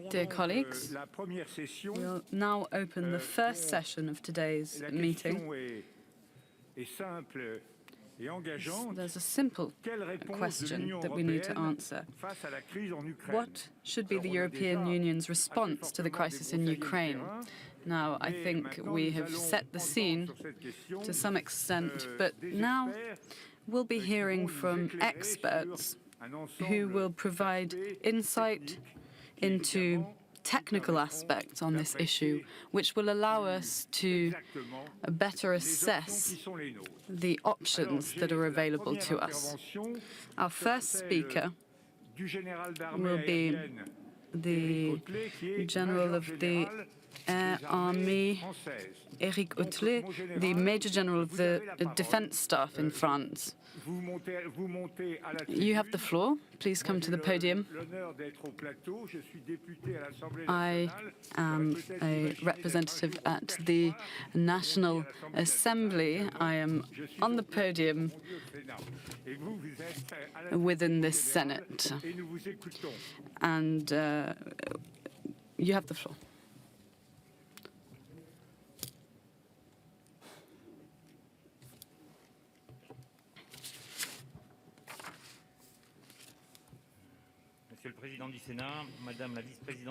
Dear colleagues, we'll now open the first session of today's meeting. There's a simple question that we need to answer. What should be the European Union's response to the crisis in Ukraine? Now, I think we have set the scene to some extent, but now we'll be hearing from experts who will provide insight into technical aspects on this issue, which will allow us to better assess the options that are available to us. Our first speaker will be the General of the Air Army, Éric Hotelet, the Major General of the Defense Staff in France. You have the floor. Please come to the podium. I am a representative at the National Assembly. I am on the podium within this Senate. And you have the floor.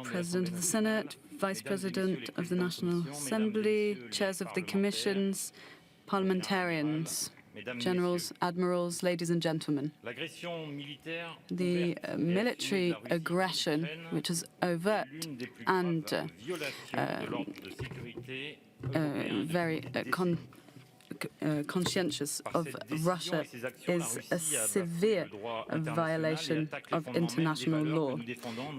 President of the Senate, Vice President of the National Assembly, chairs of the commissions, parliamentarians, generals, admirals, ladies and gentlemen. The military aggression, which is overt and very conscientious of Russia, is a severe violation of international law.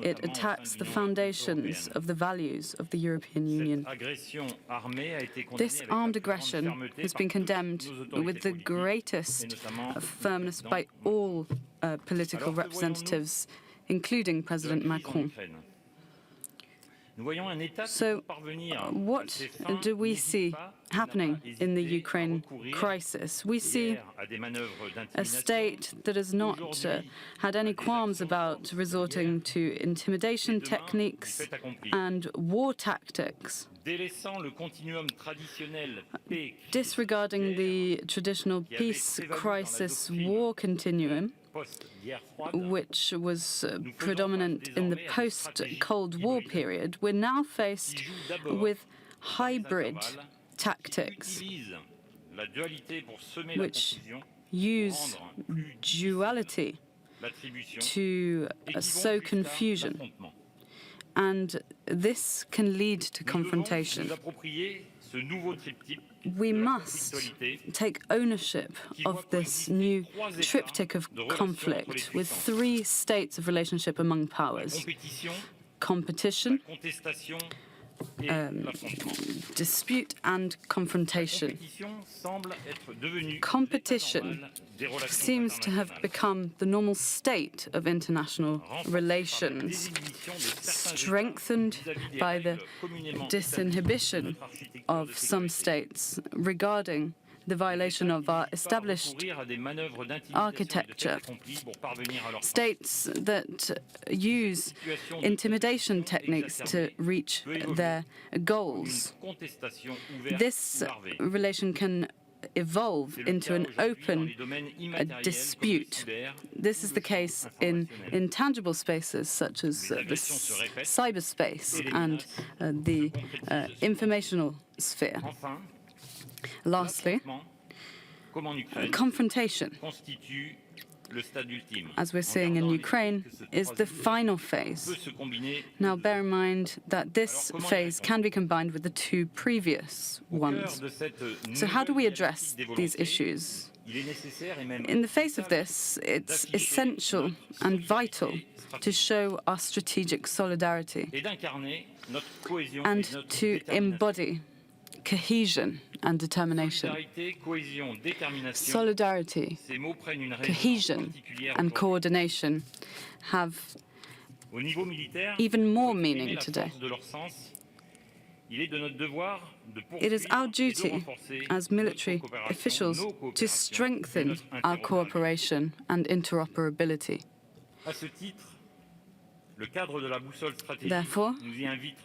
It attacks the foundations of the values of the European Union. This armed aggression has been condemned with the greatest firmness by all political representatives, including President Macron. So, what do we see happening in the Ukraine crisis? We see a state that has not had any qualms about resorting to intimidation techniques and war tactics, disregarding the traditional peace-crisis-war continuum, which was predominant in the post-Cold War period. We're now faced with hybrid tactics, which use duality to sow confusion. And this can lead to confrontation. We must take ownership of this new triptych of conflict with three states of relationship among powers: competition, dispute, and confrontation. Competition seems to have become the normal state of international relations, strengthened by the disinhibition of some states regarding the violation of our established architecture. States that use intimidation techniques to reach their goals. This relation can evolve into an open dispute. This is the case in intangible spaces such as the cyberspace and the informational sphere. Lastly, confrontation, as we're seeing in Ukraine, is the final phase. Now, bear in mind that this phase can be combined with the two previous ones. So how do we address these issues? In the face of this, it's essential and vital to show our strategic solidarity and to embody cohesion and determination. Solidarity, cohesion, and coordination have even more meaning today. It is our duty as military officials to strengthen our cooperation and interoperability. Therefore,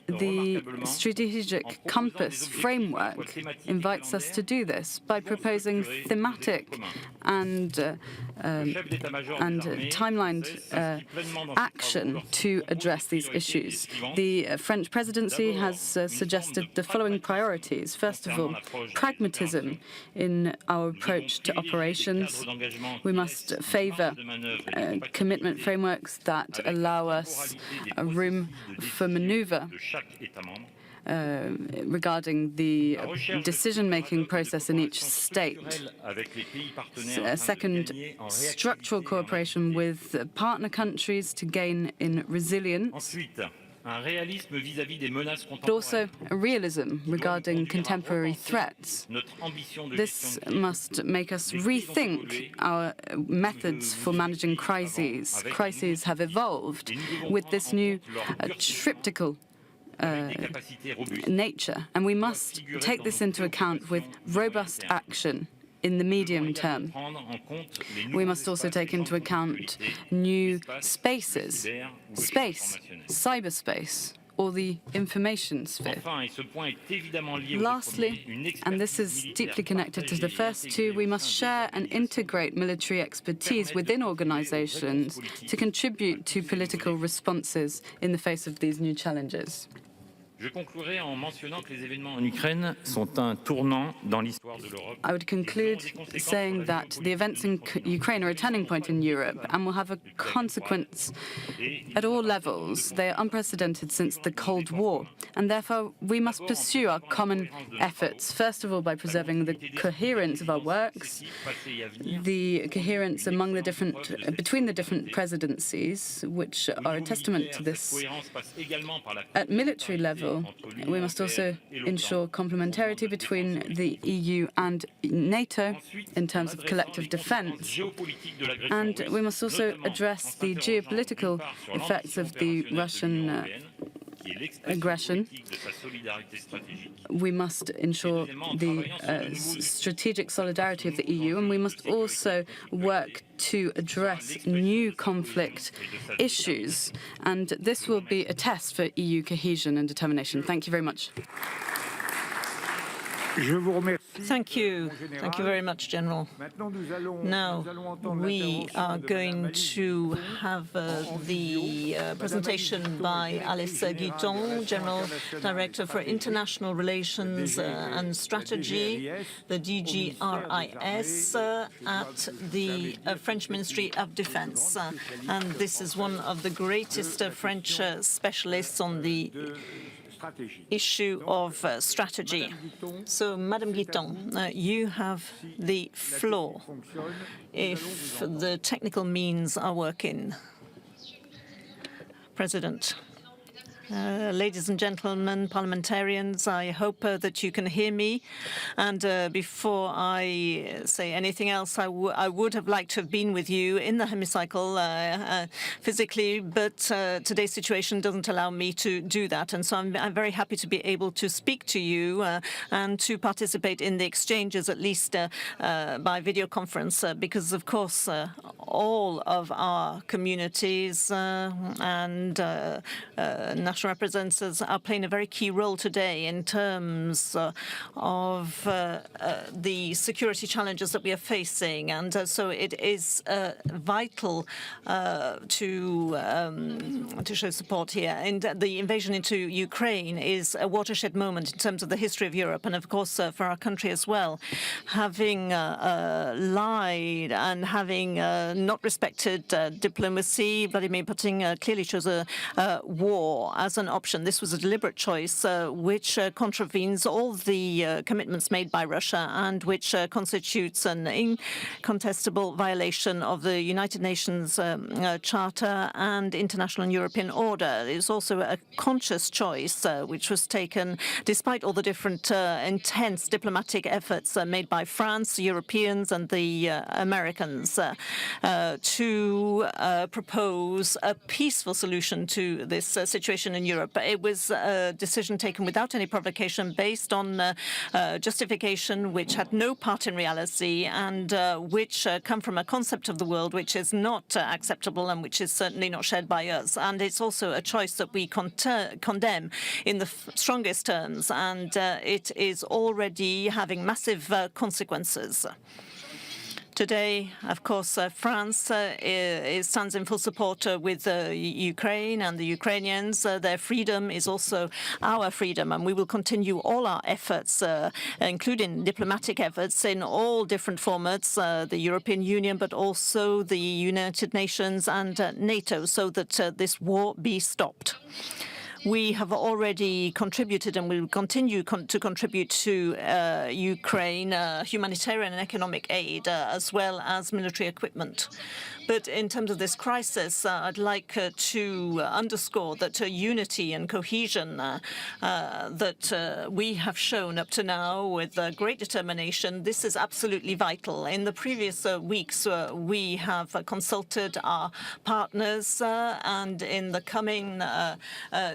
the strategic compass framework invites us to do this by proposing thematic and timelined action to address these issues. The French presidency has suggested the following priorities. First of all, pragmatism in our approach to operations. We must favor commitment frameworks that allow us room for maneuver regarding the decision-making process in each state. Second, structural cooperation with partner countries to gain in resilience. But also a realism regarding contemporary threats. This must make us rethink our methods for managing crises. Crises have evolved with this new triptychal nature, and we must take this into account with robust action in the medium term. We must also take into account new spaces, cyberspace, or the information sphere. Lastly, and this is deeply connected to the first two, we must share and integrate military expertise within organizations to contribute to political responses in the face of these new challenges. I would conclude saying that the events in Ukraine are a turning point in Europe and will have a consequence at all levels. They are unprecedented since the Cold War, and therefore we must pursue our common efforts, first of all by preserving the coherence of our works, the coherence among the between the different presidencies, which are a testament to this. At military level, we must also ensure complementarity between the EU and NATO in terms of collective defense. And we must also address the geopolitical effects of the Russian aggression. We must ensure the strategic solidarity of the EU, and we must also work to address new conflict issues. And this will be a test for EU cohesion and determination. Thank you very much. Thank you. Thank you very much, General. Now, we are going to have the presentation by Alice Guiton, General Director for International Relations and Strategy, the DGRIS, at the French Ministry of Defense. And this is one of the greatest French specialists on the issue of strategy. So, Madame Guiton, you have the floor if the technical means are working. President. Ladies and gentlemen, parliamentarians, I hope that you can hear me. And before I say anything else, I would have liked to have been with you in the hemicycle physically, but today's situation doesn't allow me to do that. And so I'm very happy to be able to speak to you and to participate in the exchanges, at least by video conference, because, of course, all of our communities and national representatives are playing a very key role today in terms of the security challenges that we are facing. And so it is vital to show support here. And the invasion into Ukraine is a watershed moment in terms of the history of Europe and, of course, for our country as well. Having lied and having not respected diplomacy, Vladimir Putin clearly chose a war as an option. This was a deliberate choice which contravenes all the commitments made by Russia and which constitutes an incontestable violation of the United Nations Charter and international and European order. It was also a conscious choice which was taken despite all the different intense diplomatic efforts made by France, Europeans and the Americans. to propose a peaceful solution to this situation in Europe. It was a decision taken without any provocation, based on justification which had no part in reality, and which come from a concept of the world which is not acceptable and which is certainly not shared by us. And it's also a choice that we condemn in the strongest terms, and it is already having massive consequences. Today, of course, France stands in full support with Ukraine and the Ukrainians. Their freedom is also our freedom, and we will continue all our efforts, including diplomatic efforts in all different formats, the European Union, but also the United Nations and NATO, so that this war be stopped. We have already contributed and we will continue to contribute to Ukraine humanitarian and economic aid, as well as military equipment. But in terms of this crisis, I'd like to underscore that unity and cohesion that we have shown up to now with great determination, this is absolutely vital. In the previous weeks, we have consulted our partners, and in the coming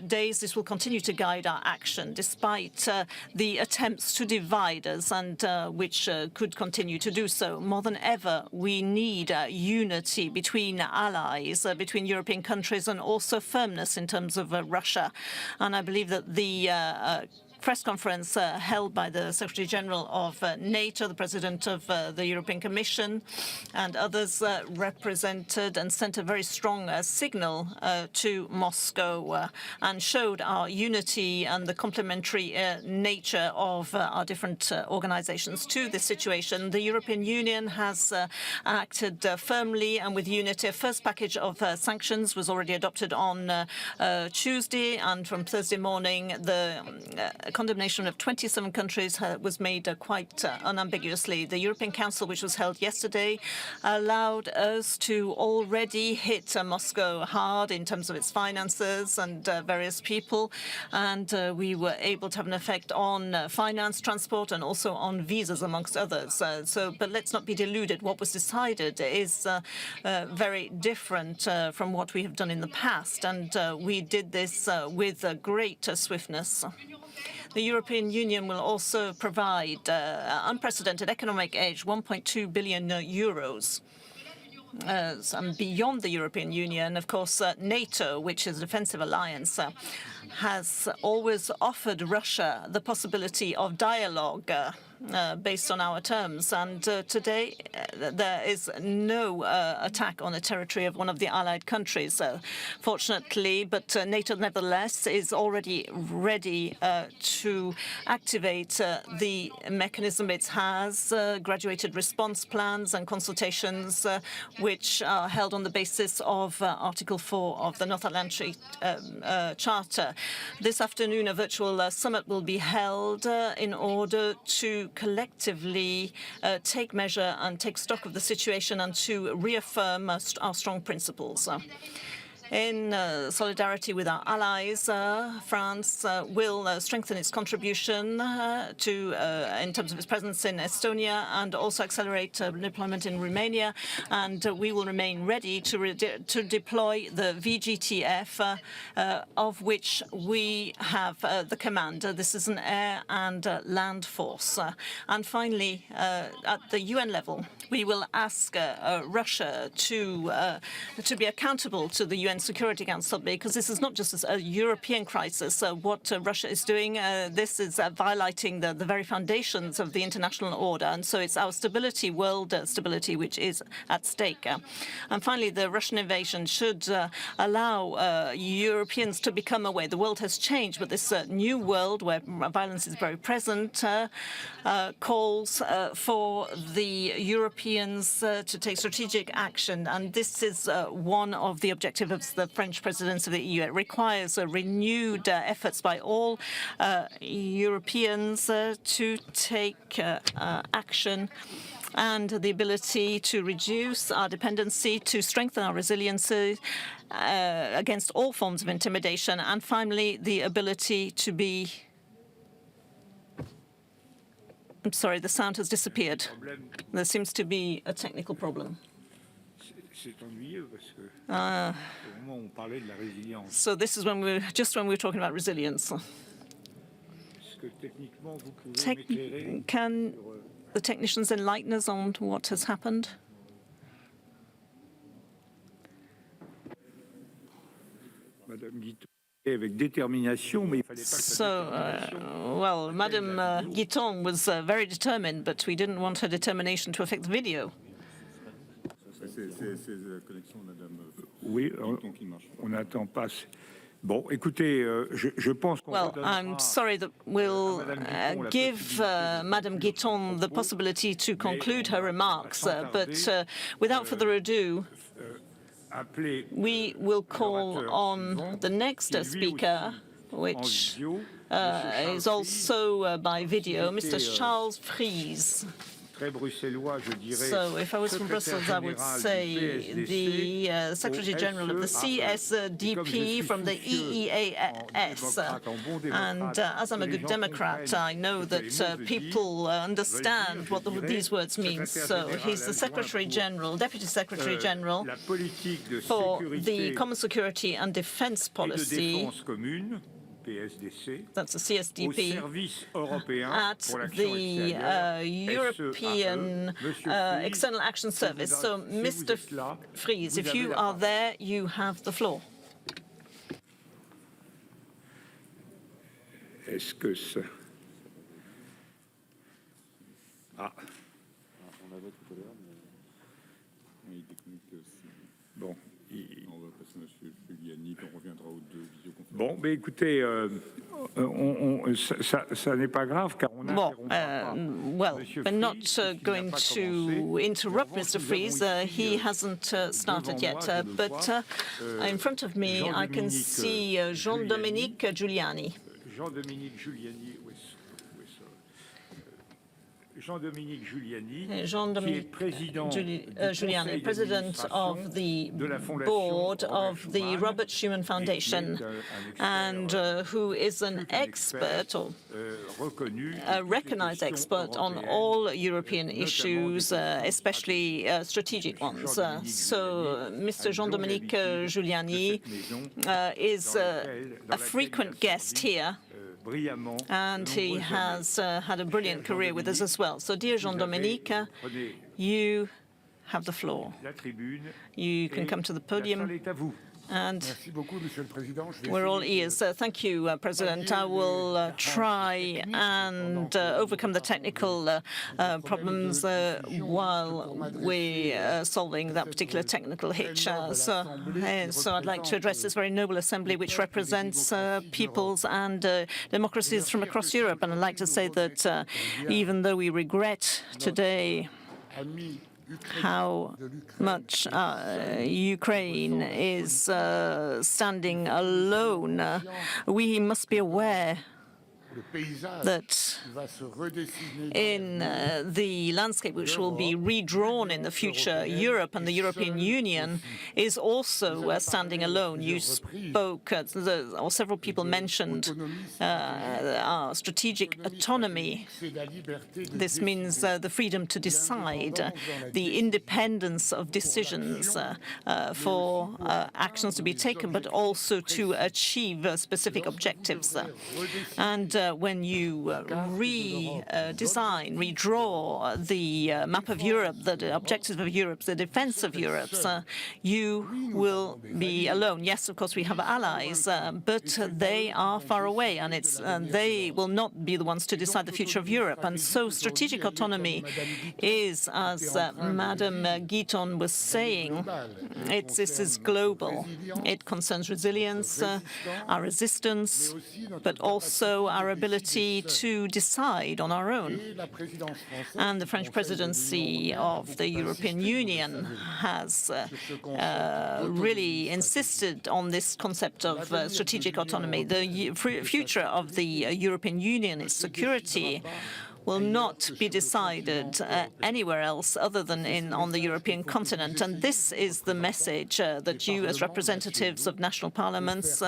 days, this will continue to guide our action, despite the attempts to divide us, and which could continue to do so. More than ever, we need unity between allies, between European countries, and also firmness in terms of Russia. And I believe that the press conference held by the Secretary General of NATO, the President of the European Commission, and others represented and sent a very strong signal to Moscow and showed our unity and the complementary nature of our different organizations to this situation. The European Union has acted firmly and with unity. A first package of sanctions was already adopted on Tuesday, and from Thursday morning, the condemnation of 27 countries was made quite unambiguously. The European Council, which was held yesterday, allowed us to already hit Moscow hard in terms of its finances and various people, and we were able to have an effect on finance, transport, and also on visas, amongst others. But let's not be deluded. What was decided is very different from what we have done in the past, and we did this with great swiftness. The European Union will also provide unprecedented economic aid, 1.2 billion euros. And beyond the European Union, of course, NATO, which is a defensive alliance, has always offered Russia the possibility of dialogue based on our terms. And today, there is no attack on the territory of one of the allied countries, fortunately. But NATO, nevertheless, is already ready to activate the mechanism it has, graduated response plans and consultations, which are held on the basis of Article 4 of the North Atlantic Charter. This afternoon, a virtual summit will be held in order to collectively take measure and take stock of the situation and to reaffirm our strong principles. In solidarity with our allies, France will strengthen its contribution in terms of its presence in Estonia, and also accelerate deployment in Romania. And we will remain ready to deploy the VGTF, of which we have the command. This is an air and land force. And finally, at the UN level, we will ask Russia to be accountable to the UN Security Council, because this is not just a European crisis. What Russia is doing, this is violating the very foundations of the international order, and so it's our stability, world stability, which is at stake. And finally, the Russian invasion should allow Europeans to become aware. The world has changed, but this new world where violence is very present calls for the Europeans to take strategic action, and this is one of the objectives of the French presidency of the EU. It requires renewed efforts by all Europeans to take action, and the ability to reduce our dependency, to strengthen our resiliency against all forms of intimidation, and finally, the ability to be... I'm sorry, the sound has disappeared. There seems to be a technical problem. So this is when we're talking about resilience. Can the technicians enlighten us on what has happened? So, well, Madame Guiton was very determined, but we didn't want her determination to affect the video. Well, I'm sorry that we'll give Madame Guiton the possibility to conclude her remarks, but without further ado, we will call on the next speaker, which is also by video, Mr. Charles Fries. So if I was from Brussels, I would say the Secretary General of the CSDP from the EEAS. And as I'm a good Democrat, I know that people understand what these words mean. So he's the Secretary General, Deputy Secretary General for the Common Security and Defence Policy. That's the CSDP, at the European External Action Service. So, Mr. Fries, if you are there, you have the floor. Bon, mais écoutez, ça n'est pas grave, car on a... Well, we're not going to interrupt Mr. Fries. He hasn't started yet. But in front of me, I can see Jean-Dominique Giuliani. Jean-Dominique Giuliani, Jean-Dominique Giuliani, President of the Board of the Robert Schuman Foundation, and who is an expert, or a recognized expert on all European issues, especially strategic ones. So Mr. Jean-Dominique Giuliani is a frequent guest here, and he has had a brilliant career with us as well. So, dear Jean-Dominique, you have the floor. You can come to the podium, and we're all ears. Thank you, President. I will try and overcome the technical problems while we're solving that particular technical hitch. So I'd like to address this very noble assembly, which represents peoples and democracies from across Europe. And I'd like to say that even though we regret today how much Ukraine is standing alone, we must be aware that in the landscape which will be redrawn in the future, Europe and the European Union is also standing alone. You spoke, or several people mentioned, our strategic autonomy. This means the freedom to decide, the independence of decisions for actions to be taken, but also to achieve specific objectives. And when you redesign, redraw the map of Europe, the objectives of Europe, the defense of Europe, you will be alone. Yes, of course, we have allies, but they are far away, and they will not be the ones to decide the future of Europe. And so strategic autonomy is, as Madame Guiton was saying, this is global. It concerns resilience, our resistance, but also our ability to decide on our own. And the French presidency of the European Union has really insisted on this concept of strategic autonomy. The future of the European Union, its security, will not be decided anywhere else other than on the European continent. And this is the message that you, as representatives of national parliaments,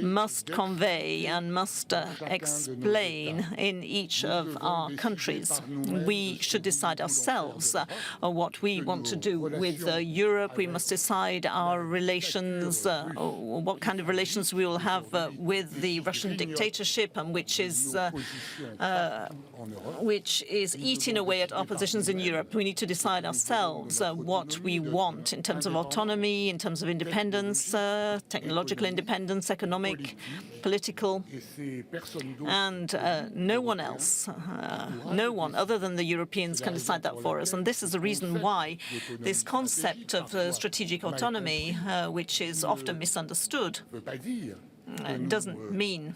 must convey and must explain in each of our countries. We should decide ourselves what we want to do with Europe. We must decide our relations, what kind of relations we will have with the Russian dictatorship, and which is eating away at our positions in Europe. We need to decide ourselves what we want in terms of autonomy, in terms of independence, technological independence, economic, political, and no one else, no one other than the Europeans can decide that for us. And this is the reason why this concept of strategic autonomy, which is often misunderstood, doesn't mean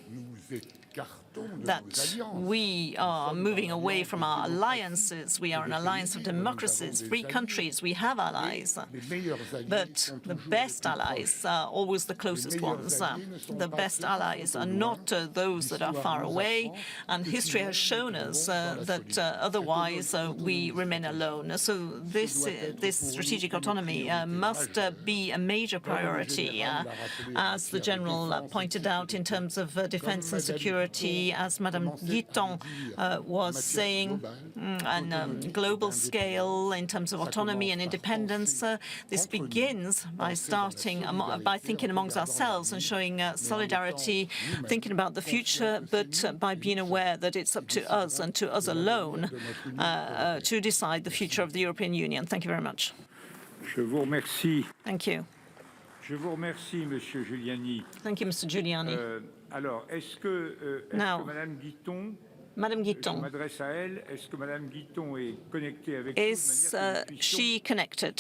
that we are moving away from our alliances. We are an alliance of democracies, free countries. We have allies. But the best allies are always the closest ones. The best allies are not those that are far away. And history has shown us that otherwise we remain alone. So this strategic autonomy must be a major priority, as the General pointed out, in terms of defense and security, as Madame Guiton was saying, on global scale, in terms of autonomy and independence. This begins by thinking amongst ourselves and showing solidarity, thinking about the future, but by being aware that it's up to us and to us alone to decide the future of the European Union. Thank you very much. Je vous remercie. Thank you. Je vous remercie, Monsieur Giuliani. Thank you, Mr. Giuliani. Alors, est-ce que Madame Guiton, Madame Guiton, je m'adresse à elle, est-ce que Madame Guiton est connectée avec is she connected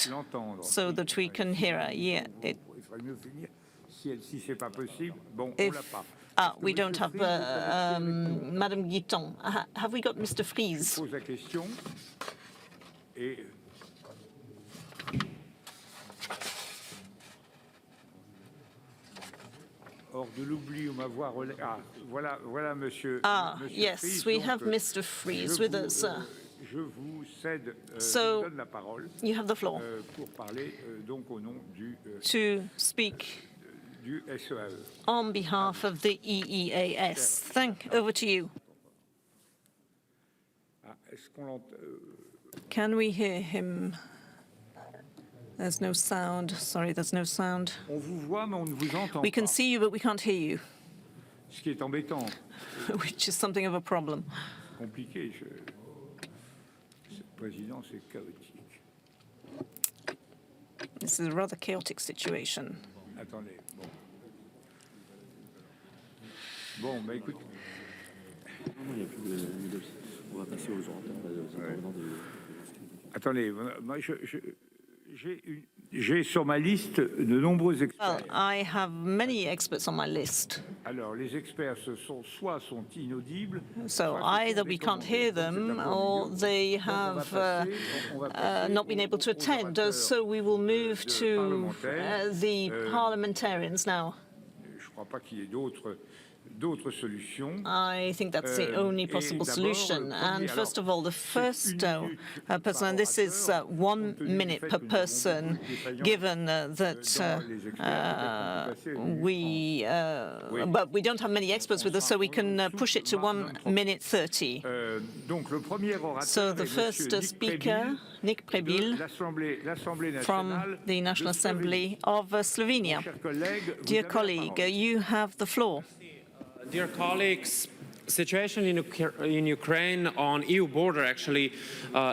so that we can hear her? Yeah. Il faudrait mieux finir. Si c'est pas possible, bon, on l'a pas. We don't have Madame Guiton. Have we got Mr. Fries? Je pose la question et hors de l'oubli, on m'a voir. Voilà, Monsieur. Yes, Fries, we donc, have Mr. Fries with us. Je vous cède, So, donne la parole. You have the floor pour parler donc au nom to speak du SEAE. on behalf of the EEAS. Over to you. Est-ce qu'on Can we hear him? There's no sound. Sorry, there's no sound. On vous voit, mais on ne vous entend We can pas. see you, but we can't hear you, Ce qui est embêtant. which is something of a problem. Compliqué. Cette présidence est chaotique. This is a rather chaotic situation. Attendez. Bon, bah écoute. On va passer aux intervenants de... Attendez, moi j'ai sur ma liste de nombreux experts. Well, I have many experts on my list. Alors, les experts soit sont inaudibles. So either we can't hear them or they have not been able to attend. So we will move to the parliamentarians now. Je ne crois pas qu'il y ait d'autres solutions. I think that's the only possible solution. And first of all, the first person, and this is 1 minute per person, given that but we don't have many experts with us, so we can push it to 1 minute 30. So the first speaker, Nick Prebil, from the National Assembly of Slovenia. Dear colleague, you have the floor. Dear colleagues, situation in Ukraine on EU border actually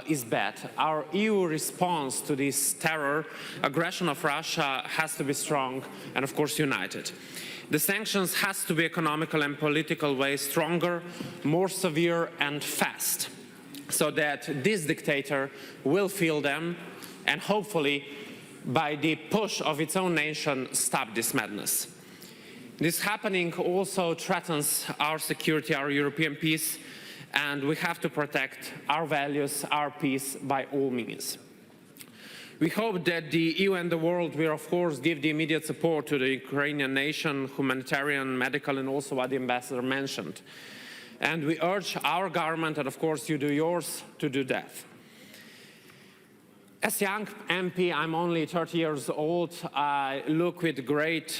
is bad. Our EU response to this terror aggression of Russia has to be strong and, of course, united. The sanctions has to be economical and political way stronger, more severe and fast, so that this dictator will feel them and hopefully, by the push of its own nation, stop this madness. This happening also threatens our security, our European peace, and we have to protect our values, our peace by all means. We hope that the EU and the world will, of course, give the immediate support to the Ukrainian nation, humanitarian, medical, and also what the ambassador mentioned. And we urge our government, and of course you do yours, to do that. As a young MP, I'm only 30 years old. I look with great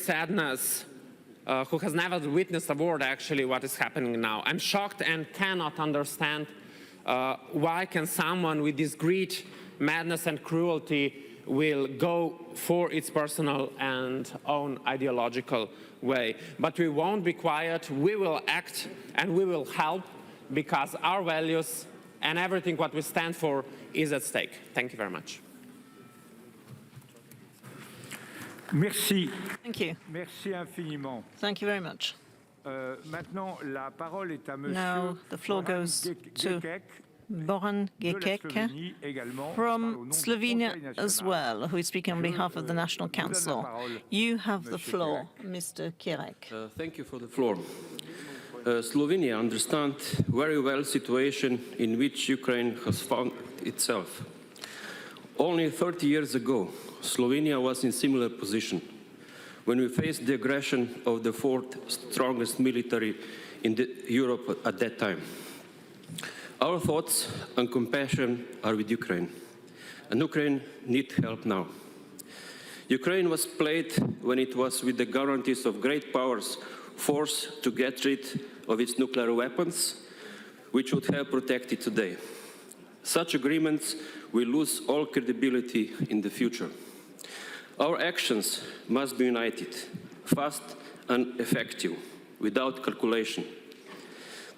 sadness, who has never witnessed a war, actually, what is happening now. I'm shocked and cannot understand why can someone with this greed, madness and cruelty will go for its personal and own ideological way. But we won't be quiet, we will act and we will help, because our values and everything what we stand for is at stake. Thank you very much. Merci. Thank you. Merci infiniment. Thank you very much. Maintenant, la parole est à monsieur Now the floor goes to Boran Gekek from Slovenia as well, who is speaking on behalf of the National Council. You have the floor, Mr. Kirek. Thank you for the floor. Slovenia understands very well the situation in which Ukraine has found itself. Only 30 years ago, Slovenia was in a similar position when we faced the aggression of the fourth strongest military in Europe at that time. Our thoughts and compassion are with Ukraine, and Ukraine needs help now. Ukraine was played when it was with the guarantees of great powers forced to get rid of its nuclear weapons, which would have protected today. Such agreements will lose all credibility in the future. Our actions must be united, fast and effective, without calculation.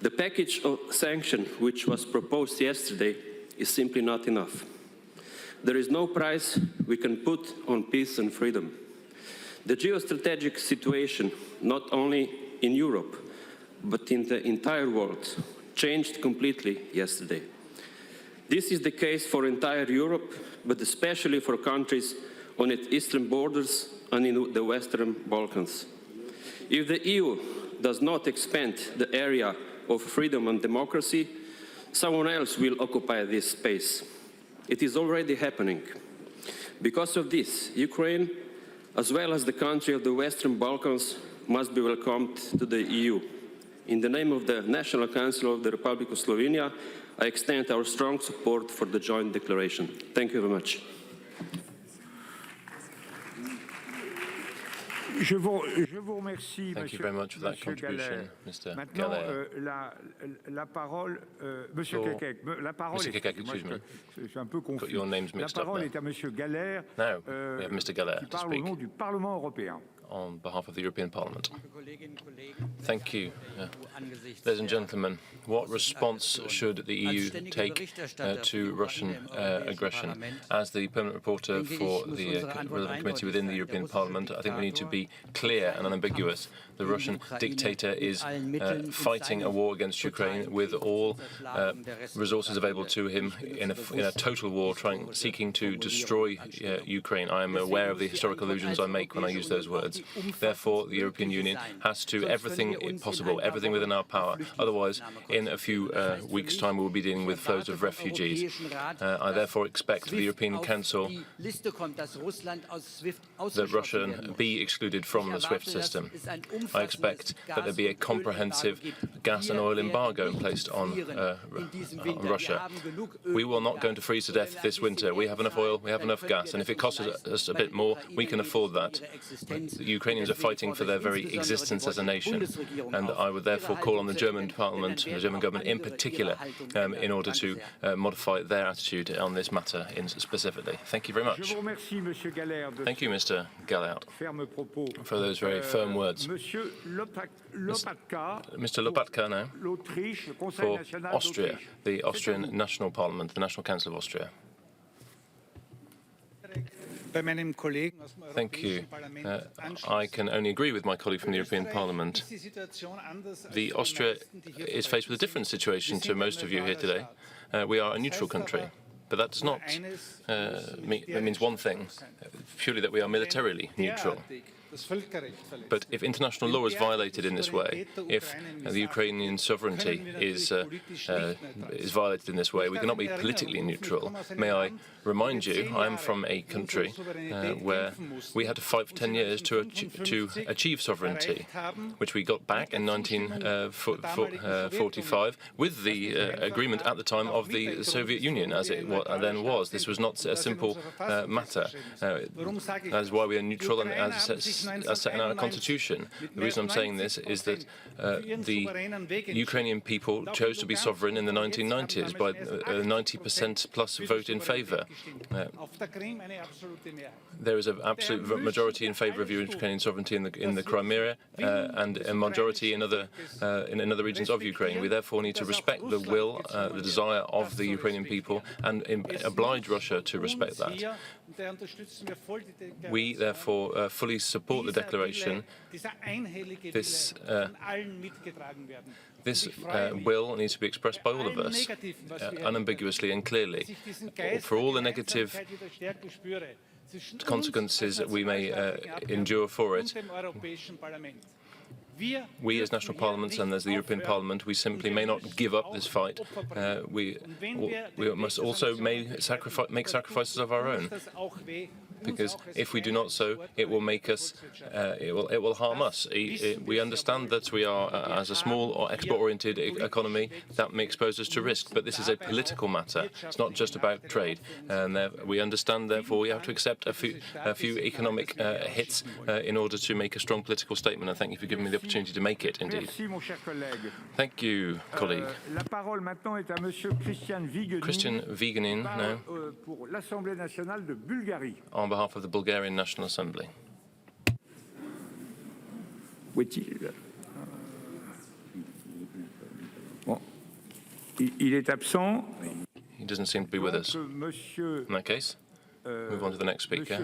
The package of sanctions which was proposed yesterday is simply not enough. There is no price we can put on peace and freedom. The geostrategic situation, not only in Europe, but in the entire world, changed completely yesterday. This is the case for entire Europe, but especially for countries on its eastern borders and in the Western Balkans. If the EU does not expand the area of freedom and democracy, someone else will occupy this space. It is already happening. Because of this, Ukraine, as well as the country of the Western Balkans, must be welcomed to the EU. In the name of the National Council of the Republic of Slovenia, I extend our strong support for the joint declaration. Thank you very much. Thank you very much for that contribution, Mr. Galler. Monsieur Kekek, excuse me. Je suis un peu confus. Got your names mixed up La parole there. est à Monsieur Galler. Now, we have Mr. Galler to Qui parle au nom speak du Parlement européen. on behalf of the European Parliament. Thank you. Ladies and gentlemen, what response should the EU take to Russian aggression? As the permanent reporter for the relevant committee within the European Parliament, I think we need to be clear and unambiguous. The Russian dictator is fighting a war against Ukraine with all resources available to him in a total war, seeking to destroy Ukraine. I am aware of the historical allusions I make when I use those words. Therefore, the European Union has to do everything possible, everything within our power. Otherwise, in a few weeks' time, we will be dealing with flows of refugees. I therefore expect the European Council that Russia be excluded from the SWIFT system. I expect that there be a comprehensive gas and oil embargo placed on Russia. We will not go into freeze to death this winter. We have enough oil, we have enough gas, and if it costs us a bit more, we can afford that. The Ukrainians are fighting for their very existence as a nation, and I would therefore call on the German Parliament, the German government in particular, in order to modify their attitude on this matter specifically. Thank you very much. Thank you, Mr. Gallert, for those very firm words. Mr. Lopatka now for Austria, the Austrian National Parliament, the National Council of Austria. Thank you. I can only agree with my colleague from the European Parliament. Austria is faced with a different situation to most of you here today. We are a neutral country, but that does not mean, it means one thing, purely that we are militarily neutral. But if international law is violated in this way, if the Ukrainian sovereignty is violated in this way, we cannot be politically neutral. May I remind you, I am from a country where we had to fight for 10 years to achieve sovereignty, which we got back in 1945 with the agreement at the time of the Soviet Union, as it then was. This was not a simple matter. That is why we are neutral, and as set in our constitution. The reason I'm saying this is that the Ukrainian people chose to be sovereign in the 1990s by a 90% plus vote in favor. There is an absolute majority in favor of Ukrainian sovereignty in the Crimea and a majority in other regions of Ukraine. We therefore need to respect the will, the desire of the Ukrainian people, and oblige Russia to respect that. We therefore fully support the declaration. This will needs to be expressed by all of us, unambiguously and clearly. For all the negative consequences that we may endure for it, we as national parliaments and as the European Parliament, we simply may not give up this fight. We must also make sacrifices of our own, because if we do not so, it will make us, it will harm us. We understand that we are, as a small or export-oriented economy, that may expose us to risk, but this is a political matter. It's not just about trade. And we understand, therefore, we have to accept a few economic hits in order to make a strong political statement. And thank you for giving me the opportunity to make it, indeed. Thank you, colleague. Christian Vigenin now, on behalf of the Bulgarian National Assembly. Où est-il? Bon. Il est absent. He doesn't seem to be with us. In that case, move on to the next speaker.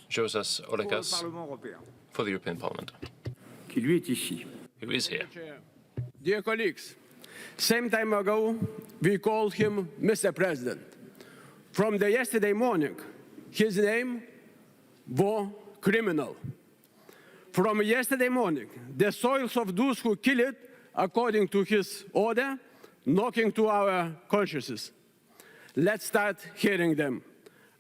Josas Olekas for the European Parliament. Qui lui est ici. Who is here? Dear colleagues, same time ago, we called him Mr. President. From the yesterday morning, his name, war criminal. From yesterday morning, the souls of those who kill it, according to his order, knocking to our consciences. Let's start hearing them.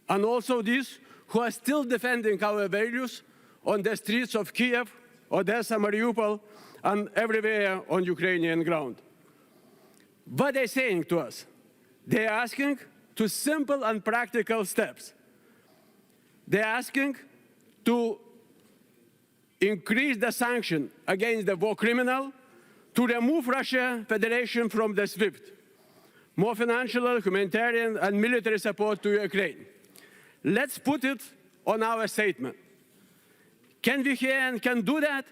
And also these who are still defending our values on the streets of Kiev, Odessa, Mariupol, and everywhere on Ukrainian ground. What are they saying to us? They are asking to simple and practical steps. They're asking to increase the sanction against the war criminal, to remove Russia Federation from the SWIFT, more financial, humanitarian, and military support to Ukraine. Let's put it on our statement. Can we hear and can do that?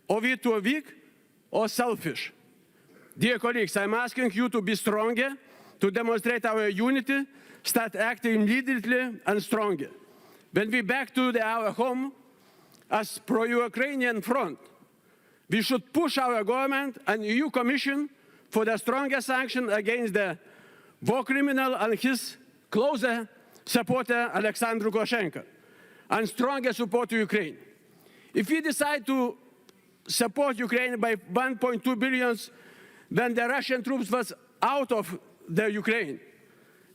Or we too weak or selfish? Dear colleagues, I'm asking you to be stronger, to demonstrate our unity, start acting immediately and stronger. When we back to our home as pro-Ukrainian front, we should push our government and EU Commission for the stronger sanction against the war criminal and his closer supporter, Alexander Lukashenko, and stronger support to Ukraine. If we decide to support Ukraine by 1.2 billion when the Russian troops was out of the Ukraine,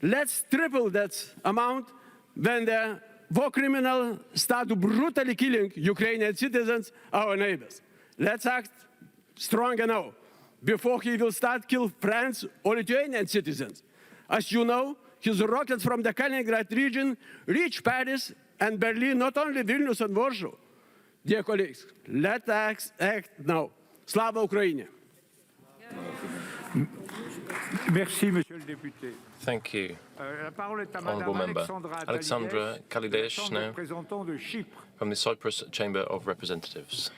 let's triple that amount when the war criminal start brutally killing Ukrainian citizens, our neighbors. Let's act stronger now, before he will start kill French or Lithuanian citizens. As you know, his rockets from the Kaliningrad region reach Paris and Berlin, not only Vilnius and Warsaw. Dear colleagues, let us act now. Slava Ukraini! Merci, Monsieur le député. Thank you, La parole est à Honourable Madame Member. Alexandra Kalidesh now, représentant de Chypre. from the Cyprus Chamber of Representatives.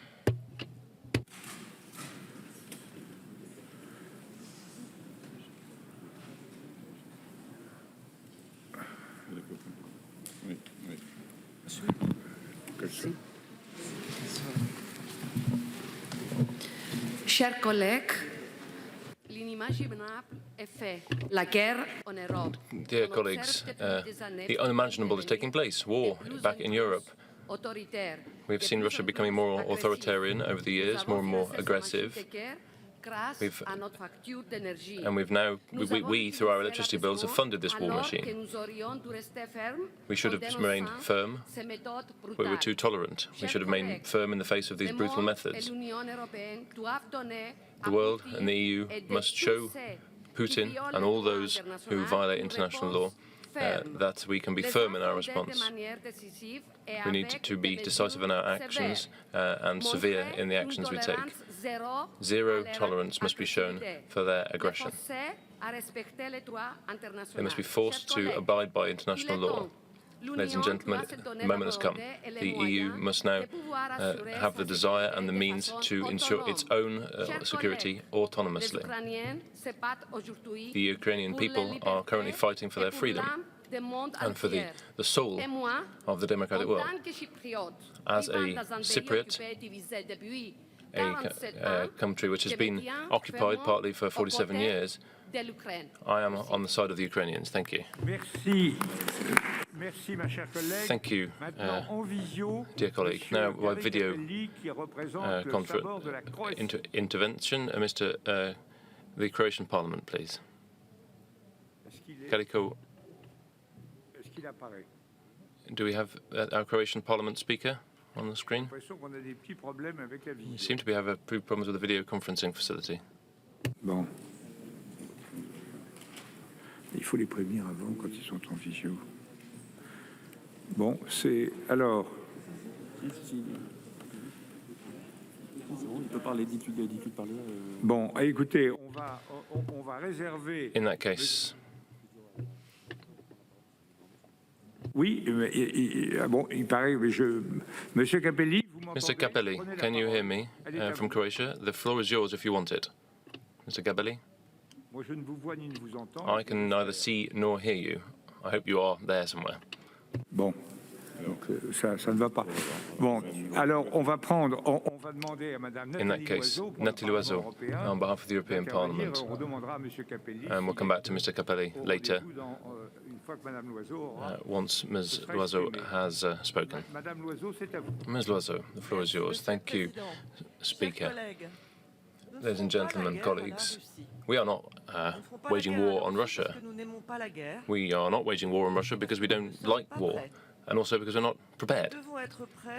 Chers collègues, l'inimaginable est fait. La guerre en Europe. Dear colleagues, the unimaginable is taking place. War back in Europe. We've seen Russia becoming more authoritarian over the years, more and more aggressive. We've now, through our electricity bills, have funded this war machine. We should have remained firm, but we were too tolerant. We should have remained firm in the face of these brutal methods. The world and the EU must show Putin and all those who violate international law that we can be firm in our response. We need to be decisive in our actions and severe in the actions we take. Zero tolerance must be shown for their aggression. They must be forced to abide by international law. Ladies and gentlemen, the moment has come. The EU must now have the desire and the means to ensure its own security autonomously. The Ukrainian people are currently fighting for their freedom and for the soul of the democratic world. As a Cypriot, a country which has been occupied partly for 47 years, I am on the side of the Ukrainians. Thank you. Thank you, dear colleague. Now, by video intervention, the Croatian Parliament, please. Kaliko, do we have our Croatian Parliament speaker on the screen? We seem to have problems with the video conferencing facility. Bon. Il faut les prévenir avant quand ils sont en visio. Bon, c'est alors. Bon, écoutez, on va réserver. In that case. Oui, bon, il paraît que Monsieur Capelli, vous m'entendez? Mr. Capelli, can you hear me from Croatia? The floor is yours if you want it. Mr. Capelli? Moi, je ne vous vois ni ne vous entends. I can neither see nor hear you. I hope you are there somewhere. Bon, donc ça ne va pas. Bon, alors on va demander à Madame Nathalie Loiseau, on behalf of the European Parliament, and we'll come back to Mr. Capelli later, once Ms. Loiseau has spoken. Ms. Loiseau, the floor is yours. Thank you, Speaker. Ladies and gentlemen, colleagues, we are not waging war on Russia. We are not waging war on Russia because we don't like war, and also because we're not prepared.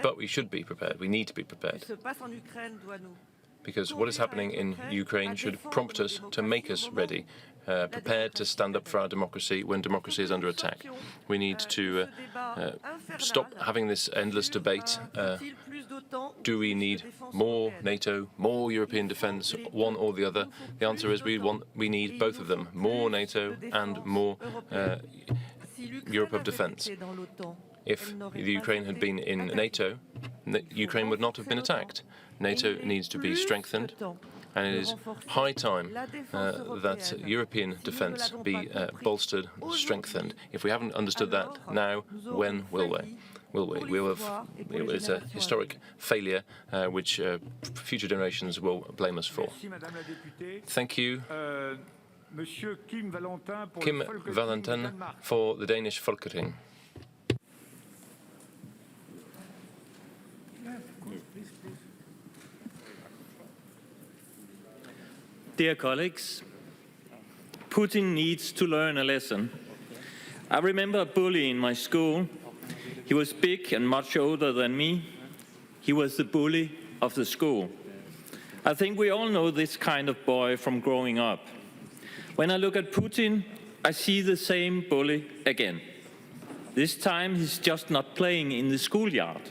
But we should be prepared. We need to be prepared. Because what is happening in Ukraine should prompt us to make us ready, prepared to stand up for our democracy when democracy is under attack. We need to stop having this endless debate. Do we need more NATO, more European defence, one or the other? The answer is we need both of them, more NATO and more Europe of defence. If the Ukraine had been in NATO, Ukraine would not have been attacked. NATO needs to be strengthened, and it is high time that European defence be bolstered, strengthened. If we haven't understood that now, when will we? It's a historic failure which future generations will blame us for. Thank you. Kim Valentin for the Danish Folketing. Dear colleagues, Putin needs to learn a lesson. I remember a bully in my school. He was big and much older than me. He was the bully of the school. I think we all know this kind of boy from growing up. When I look at Putin, I see the same bully again. This time he's just not playing in the schoolyard.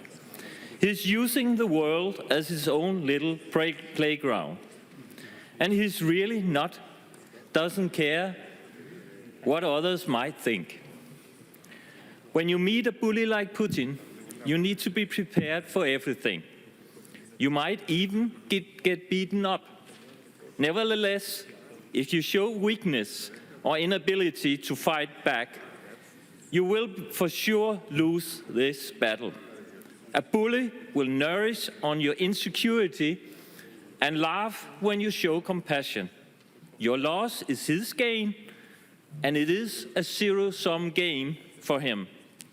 He's using the world as his own little playground. And he's really doesn't care what others might think. When you meet a bully like Putin, you need to be prepared for everything. You might even get beaten up. Nevertheless, if you show weakness or inability to fight back, you will for sure lose this battle. A bully will nourish on your insecurity and laugh when you show compassion. Your loss is his gain, and it is a zero-sum game for him.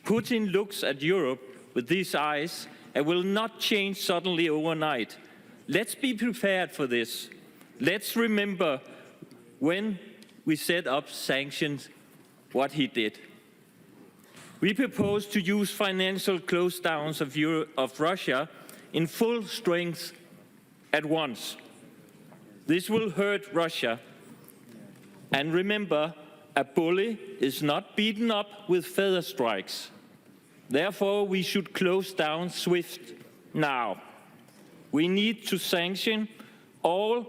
Putin looks at Europe with these eyes and will not change suddenly overnight. Let's be prepared for this. Let's remember when we set up sanctions, what he did. We propose to use financial close downs of Russia in full strength at once. This will hurt Russia. And remember, a bully is not beaten up with feather strikes. Therefore, we should close down SWIFT now. We need to sanction all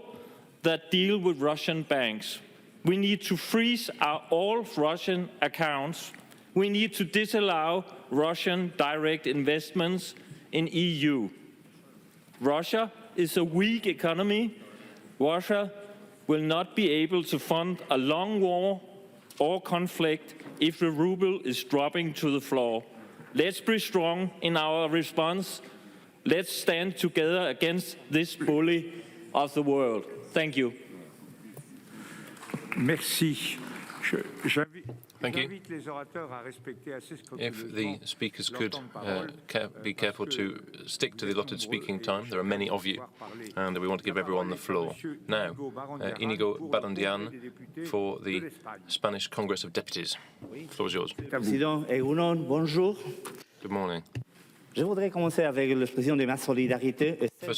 that deal with Russian banks. We need to freeze all Russian accounts. We need to disallow Russian direct investments in EU. Russia is a weak economy. Russia will not be able to fund a long war or conflict if the ruble is dropping to the floor. Let's be strong in our response. Let's stand together against this bully of the world. Thank you. Merci. Thank you. If the speakers could be careful to stick to the allotted speaking time. There are many of you, and we want to give everyone the floor. Now, Inigo Barandian for the Spanish Congress of Deputies. The floor is yours. Good morning. First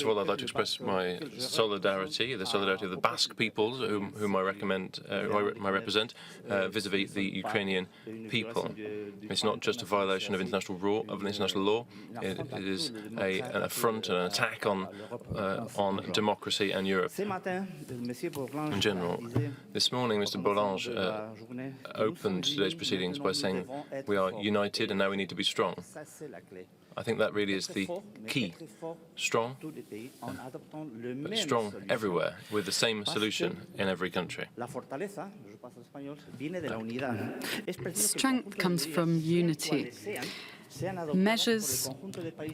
of all, I'd like to express my solidarity, the solidarity of the Basque peoples, whom I represent, vis-à-vis the Ukrainian people. It's not just a violation of international law. It is an affront and an attack on democracy and Europe in general. This morning, Mr. Bolange opened today's proceedings by saying we are united and now we need to be strong. I think that really is the key. Strong, but strong everywhere, with the same solution in every country. Strength comes from unity. Measures,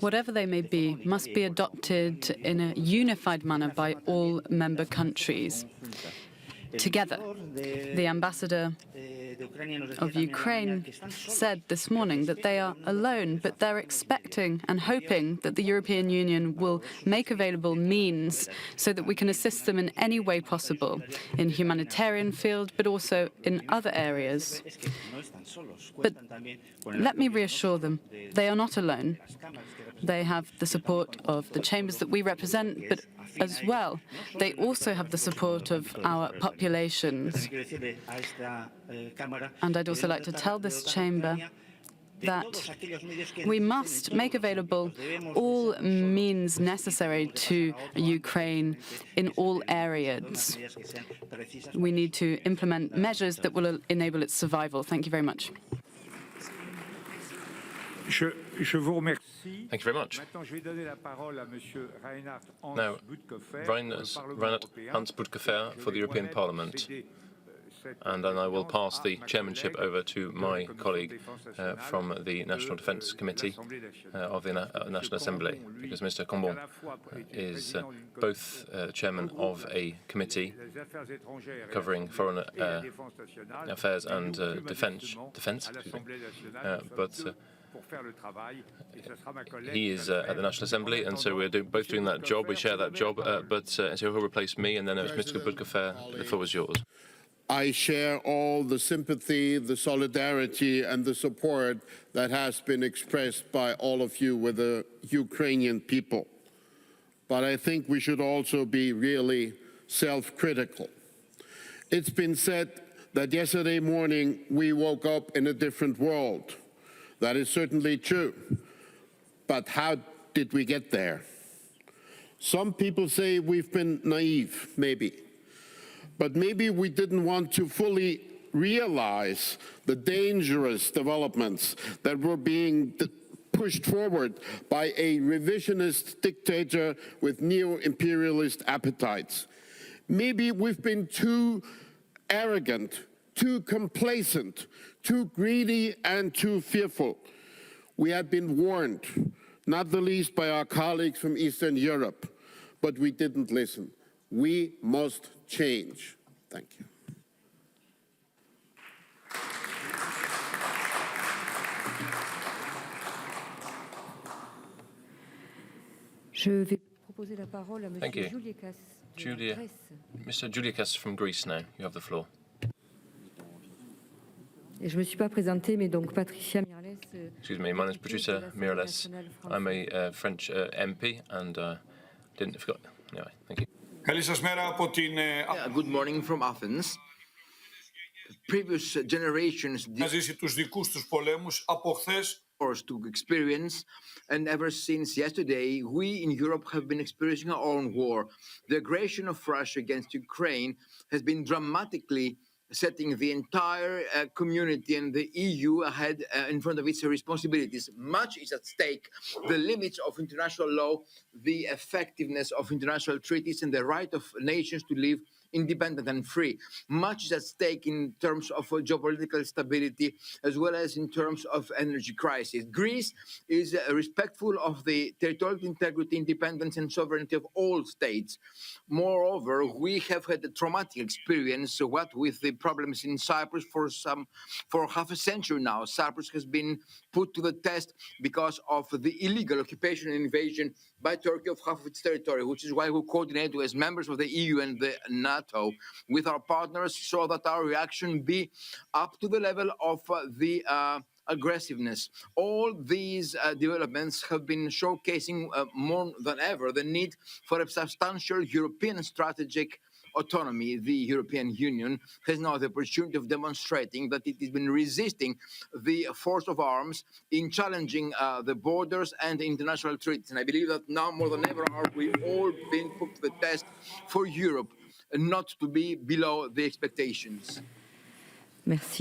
whatever they may be, must be adopted in a unified manner by all member countries. Together, the ambassador of Ukraine said this morning that they are alone, but they're expecting and hoping that the European Union will make available means so that we can assist them in any way possible, in humanitarian field, but also in other areas. But let me reassure them, they are not alone. They have the support of the chambers that we represent, but as well, they also have the support of our populations. And I'd also like to tell this chamber that we must make available all means necessary to Ukraine in all areas. We need to implement measures that will enable its survival. Thank you very much. Thank you very much. Now, Reinhard Hans-Bütikofer for the European Parliament. And then I will pass the chairmanship over to my colleague from the National Defence Committee of the National Assembly, because Mr. Cambon is both chairman of a committee covering foreign affairs and defence. But he is at the National Assembly, and so we're both doing that job. We share that job, so he'll replace me, and then it's Mr. Bütikofer. The floor is yours. I share all the sympathy, the solidarity, and the support that has been expressed by all of you with the Ukrainian people. But I think we should also be really self-critical. It's been said that yesterday morning we woke up in a different world. That is certainly true. But how did we get there? Some people say we've been naive, maybe. But maybe we didn't want to fully realize the dangerous developments that were being pushed forward by a revisionist dictator with neo-imperialist appetites. Maybe we've been too arrogant, too complacent, too greedy, and too fearful. We had been warned, not the least by our colleagues from Eastern Europe, but we didn't listen. We must change. Thank you. Thank you. Mr. Juliakas from Greece now. You have the floor. Excuse me, my name is Patricia Mirales. I'm a French MP and didn't forget. Anyway, thank you. Good morning from Athens. Previous generations to experience, and ever since yesterday, we in Europe have been experiencing our own war. The aggression of Russia against Ukraine has been dramatically setting the entire community and the EU ahead in front of its responsibilities. Much is at stake: the limits of international law, the effectiveness of international treaties, and the right of nations to live independent and free. Much is at stake in terms of geopolitical stability, as well as in terms of energy crisis. Greece is respectful of the territorial integrity, independence, and sovereignty of all states. Moreover, we have had a traumatic experience, what with the problems in Cyprus for half a century now. Cyprus has been put to the test because of the illegal occupation and invasion by Turkey of half of its territory, which is why we coordinate as members of the EU and the NATO with our partners so that our reaction be up to the level of the aggressiveness. All these developments have been showcasing more than ever the need for a substantial European strategic autonomy. The European Union has now the opportunity of demonstrating that it has been resisting the force of arms in challenging the borders and the international treaties. And I believe that now more than ever are we all being put to the test for Europe not to be below the expectations. Thank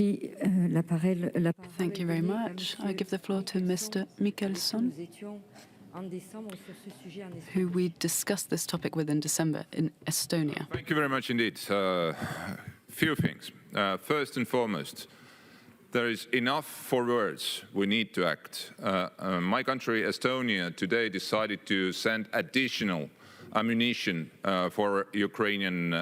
you very much. I give the floor to Mr. Mikkelsen, who we discussed this topic with in December in Estonia. Thank you very much indeed. Few things. First and foremost, there is enough for words. We need to act. My country, Estonia, today decided to send additional ammunition for Ukrainian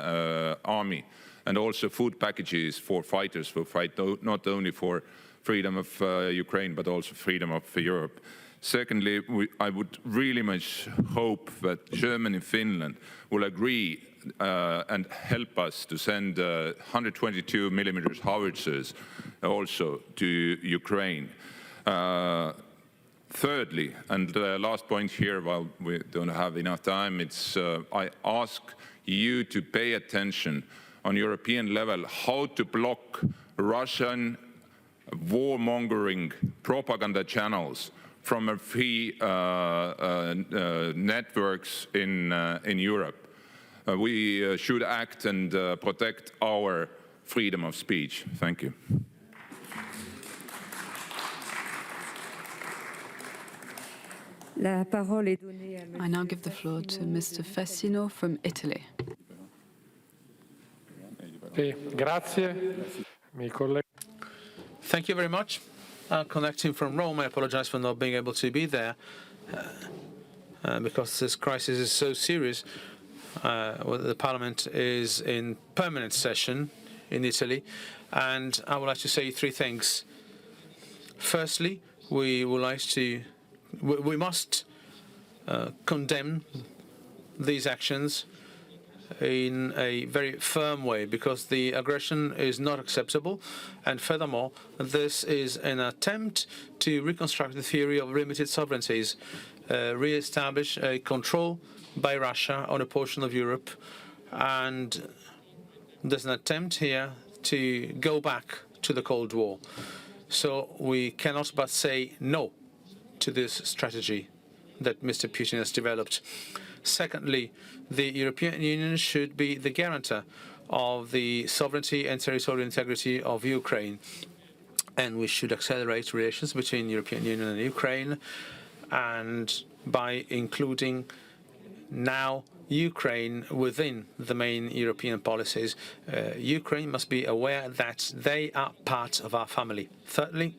army, and also food packages for fighters who fight not only for freedom of Ukraine, but also freedom of Europe. Secondly, I would really much hope that Germany and Finland will agree and help us to send 122 millimeters howitzers also to Ukraine. Thirdly, and the last point here, while we don't have enough time, it's I ask you to pay attention on European level how to block Russian warmongering propaganda channels from free networks in Europe. We should act and protect our freedom of speech. Thank you. I now give the floor to Mr. Fassino from Italy. Thank you very much. Connecting from Rome, I apologize for not being able to be there because this crisis is so serious. The Parliament is in permanent session in Italy, and I would like to say three things. Firstly, we must condemn these actions in a very firm way, because the aggression is not acceptable, and furthermore, this is an attempt to reconstruct the theory of limited sovereignties, re-establish a control by Russia on a portion of Europe, and there's an attempt here to go back to the Cold War. So we cannot but say no to this strategy that Mr. Putin has developed. Secondly, the European Union should be the guarantor of the sovereignty and territorial integrity of Ukraine, and we should accelerate relations between the European Union and Ukraine, and by including now Ukraine within the main European policies. Ukraine must be aware that they are part of our family. Thirdly,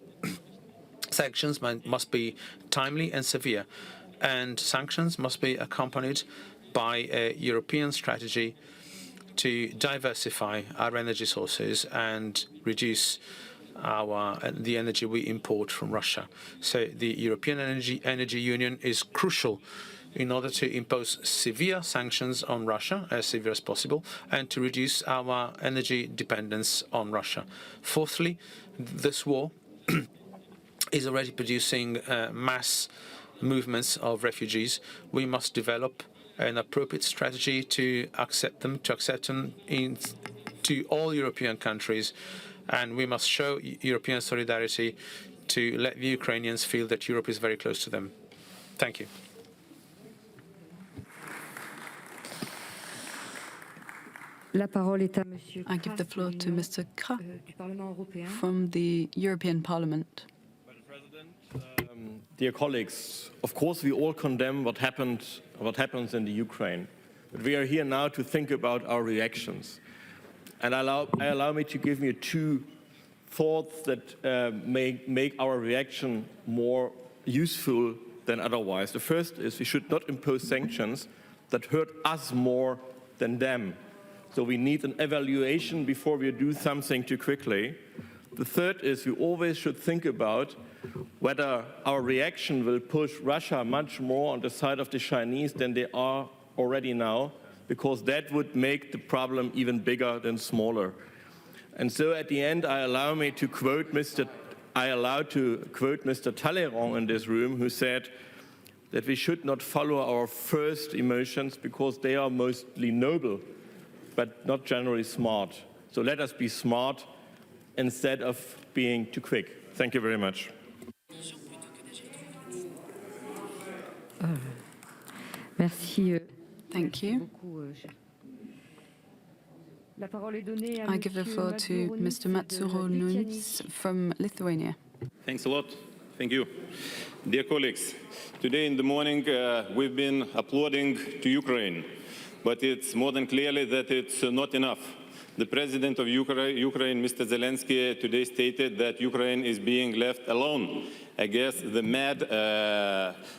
sanctions must be timely and severe, and sanctions must be accompanied by a European strategy to diversify our energy sources and reduce the energy we import from Russia. So the European Energy Union is crucial in order to impose severe sanctions on Russia, as severe as possible, and to reduce our energy dependence on Russia. Fourthly, this war is already producing mass movements of refugees. We must develop an appropriate strategy to accept them into all European countries, and we must show European solidarity to let the Ukrainians feel that Europe is very close to them. Thank you. I give the floor to Mr. Kra from the European Parliament. Dear colleagues, of course we all condemn what happens in the Ukraine, but we are here now to think about our reactions. And allow me to give you two thoughts that make our reaction more useful than otherwise. The first is we should not impose sanctions that hurt us more than them. So we need an evaluation before we do something too quickly. The third is we always should think about whether our reaction will push Russia much more on the side of the Chinese than they are already now, because that would make the problem even bigger than smaller. And so at the end, I allow to quote Mr. Talleyrand in this room, who said that we should not follow our first emotions because they are mostly noble, but not generally smart. So let us be smart instead of being too quick. Thank you very much. Thank you. I give the floor to Mr. Matsuro Nunis from Lithuania. Thanks a lot. Thank you. Dear colleagues, today in the morning we've been applauding to Ukraine, but it's more than clearly that it's not enough. The president of Ukraine, Mr. Zelensky, today stated that Ukraine is being left alone against the mad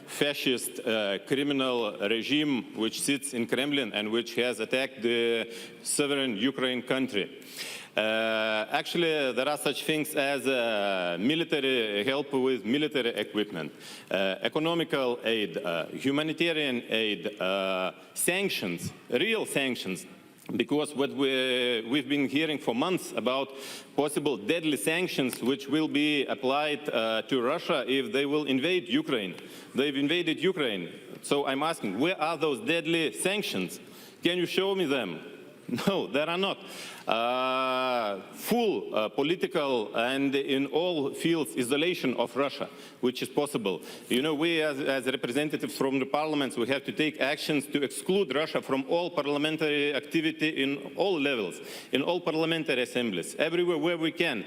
fascist criminal regime which sits in Kremlin and which has attacked the sovereign Ukraine country. Actually, there are such things as military help with military equipment, economical aid, humanitarian aid, sanctions, real sanctions. Because what we've been hearing for months about possible deadly sanctions which will be applied to Russia if they will invade Ukraine. They've invaded Ukraine. So I'm asking, where are those deadly sanctions? Can you show me them? No, there are not. Full political and in all fields isolation of Russia, which is possible. You know, we as representatives from the parliaments, we have to take actions to exclude Russia from all parliamentary activity in all levels, in all parliamentary assemblies, everywhere where we can.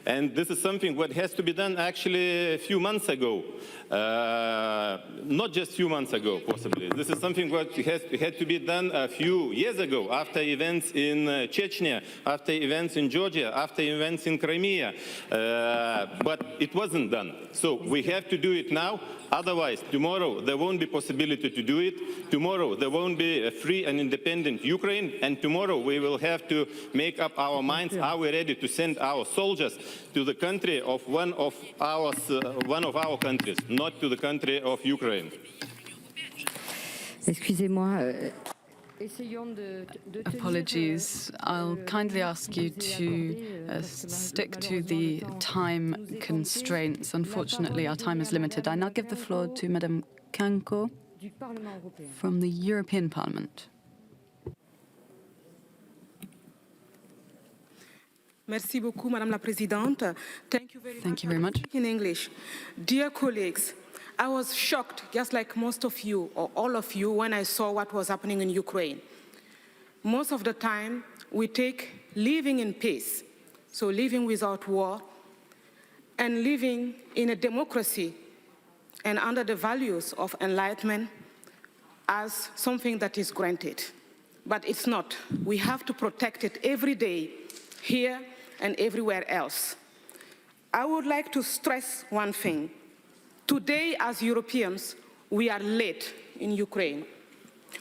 And this is something what has to be done actually a few months ago. Not just a few months ago, possibly. This is something what had to be done a few years ago, after events in Chechnya, after events in Georgia, after events in Crimea. But it wasn't done. So we have to do it now. Otherwise, tomorrow there won't be possibility to do it. Tomorrow there won't be a free and independent Ukraine. And tomorrow we will have to make up our minds. Are we ready to send our soldiers to the country of one of our countries, not to the country of Ukraine? Apologies. I'll kindly ask you to stick to the time constraints. Unfortunately, our time is limited. I now give the floor to Madame Kanko from the European Parliament. Merci beaucoup, Madame la Présidente. Thank you very much. In English. Dear colleagues, I was shocked, just like most of you, or all of you, when I saw what was happening in Ukraine. Most of the time, we take living in peace, so living without war, and living in a democracy and under the values of enlightenment as something that is granted. But it's not. We have to protect it every day, here and everywhere else. I would like to stress one thing. Today, as Europeans, we are late in Ukraine.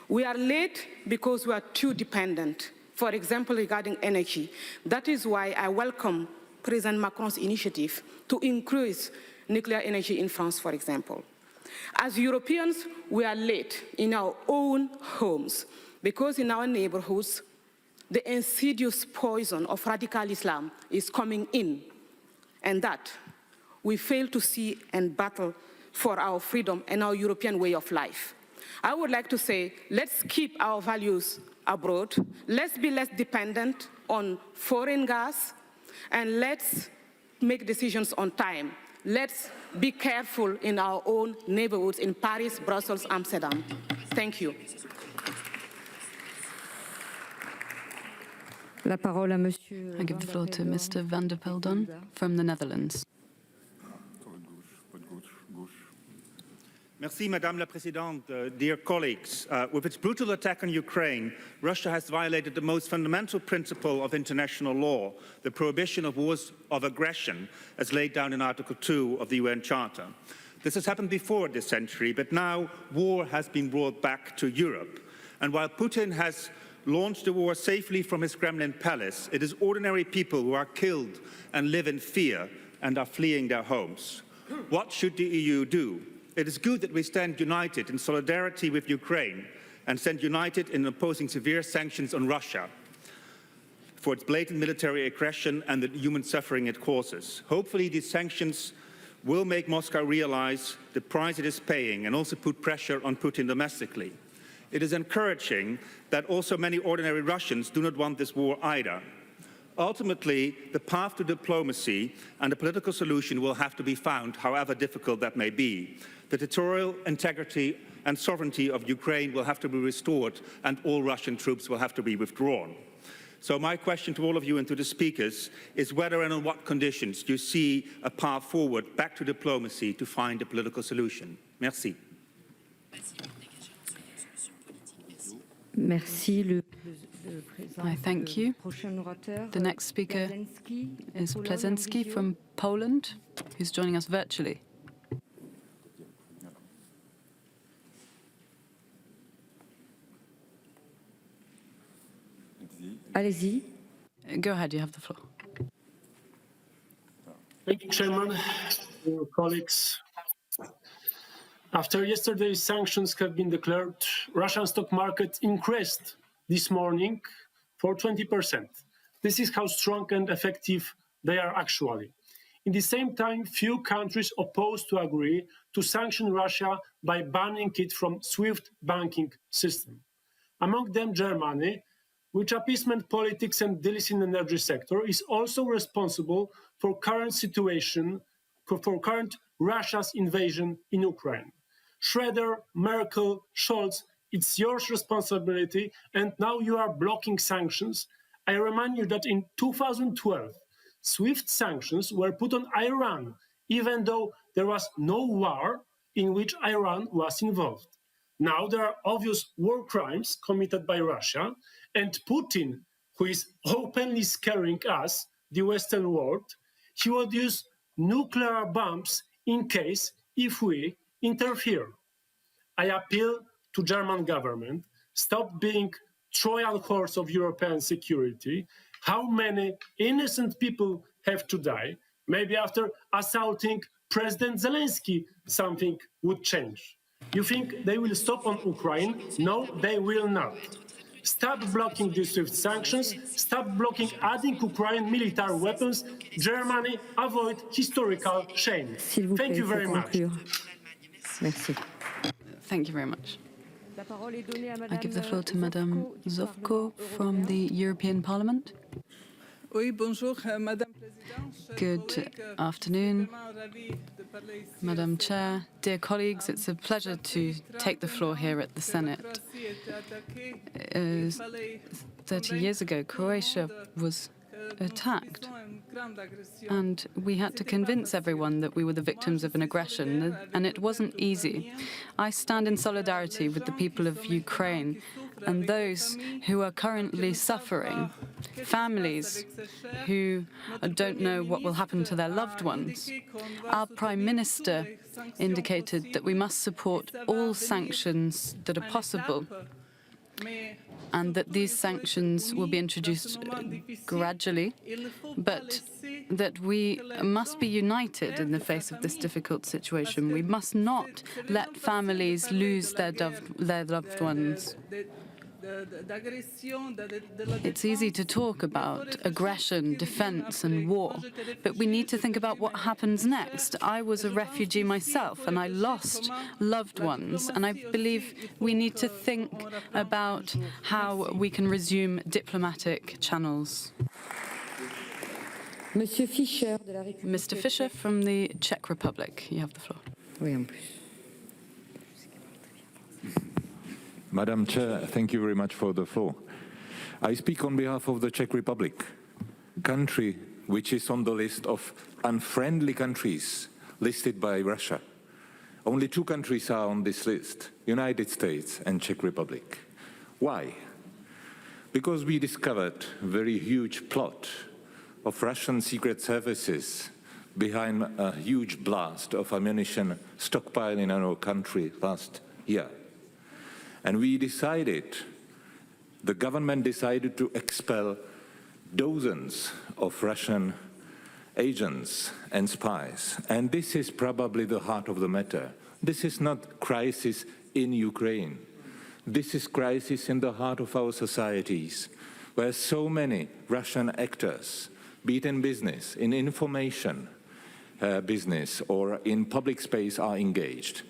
We are late because we are too dependent, for example, regarding energy. That is why I welcome President Macron's initiative to increase nuclear energy in France, for example. As Europeans, we are late in our own homes because in our neighborhoods, the insidious poison of radical Islam is coming in, and that we fail to see and battle for our freedom and our European way of life. I would like to say, let's keep our values abroad, let's be less dependent on foreign gas, and let's make decisions on time. Let's be careful in our own neighborhoods in Paris, Brussels, Amsterdam. Thank you. I give the floor to Mr. van der Peldon from the Netherlands. Merci, Madame la Présidente. Dear colleagues, with its brutal attack on Ukraine, Russia has violated the most fundamental principle of international law, the prohibition of wars of aggression, as laid down in Article 2 of the UN Charter. This has happened before this century, but now war has been brought back to Europe. And while Putin has launched the war safely from his Kremlin palace, it is ordinary people who are killed and live in fear and are fleeing their homes. What should the EU do? It is good that we stand united in solidarity with Ukraine and stand united in opposing severe sanctions on Russia for its blatant military aggression and the human suffering it causes. Hopefully these sanctions will make Moscow realize the price it is paying and also put pressure on Putin domestically. It is encouraging that also many ordinary Russians do not want this war either. Ultimately, the path to diplomacy and a political solution will have to be found, however difficult that may be. The territorial integrity and sovereignty of Ukraine will have to be restored, and all Russian troops will have to be withdrawn. So my question to all of you and to the speakers is whether and on what conditions you see a path forward back to diplomacy to find a political solution. Merci. I thank you. The next speaker is Plzeňský from Poland, who's joining us virtually. Allez-y. Go ahead, you have the floor. Thank you, Chairman, colleagues. After yesterday's sanctions have been declared, Russian stock market increased this morning for 20%. This is how strong and effective they are actually. In the same time, few countries opposed to agree to sanction Russia by banning it from SWIFT banking system. Among them, Germany, which appeasement politics and deals in the energy sector is also responsible for current situation, for current Russia's invasion in Ukraine. Schroeder, Merkel, Scholz, it's your responsibility, and now you are blocking sanctions. I remind you that in 2012, SWIFT sanctions were put on Iran, even though there was no war in which Iran was involved. Now there are obvious war crimes committed by Russia, and Putin, who is openly scaring us, the Western world, he would use nuclear bombs in case if we interfere. I appeal to German government, stop being Trojan horse of European security. How many innocent people have to die? Maybe after assaulting President Zelensky, something would change. You think they will stop on Ukraine? No, they will not. Stop blocking the SWIFT sanctions, stop blocking adding Ukraine military weapons. Germany, avoid historical shame. Thank you very much. Merci. Thank you very much. I give the floor to Madame Zovko from the European Parliament. Good afternoon, Madam Chair, dear colleagues. It's a pleasure to take the floor here at the Senate. 30 years ago, Croatia was attacked, and we had to convince everyone that we were the victims of an aggression, and it wasn't easy. I stand in solidarity with the people of Ukraine and those who are currently suffering, families who don't know what will happen to their loved ones. Our Prime Minister indicated that we must support all sanctions that are possible. and that these sanctions will be introduced gradually, but that we must be united in the face of this difficult situation. We must not let families lose their loved ones. It's easy to talk about aggression, defense, and war, but we need to think about what happens next. I was a refugee myself, and I lost loved ones, and I believe we need to think about how we can resume diplomatic channels. Mr. Fischer from the Czech Republic, you have the floor. Madam Chair, thank you very much for the floor. I speak on behalf of the Czech Republic, country which is on the list of unfriendly countries listed by Russia. Only two countries are on this list, United States and Czech Republic. Why? Because we discovered a very huge plot of Russian secret services behind a huge blast of ammunition stockpiled in our country last year. And we decided, the government decided to expel dozens of Russian agents and spies. And this is probably the heart of the matter. This is not crisis in Ukraine. This is crisis in the heart of our societies, where so many Russian actors, be it in business, in information business, or in public space, are engaged.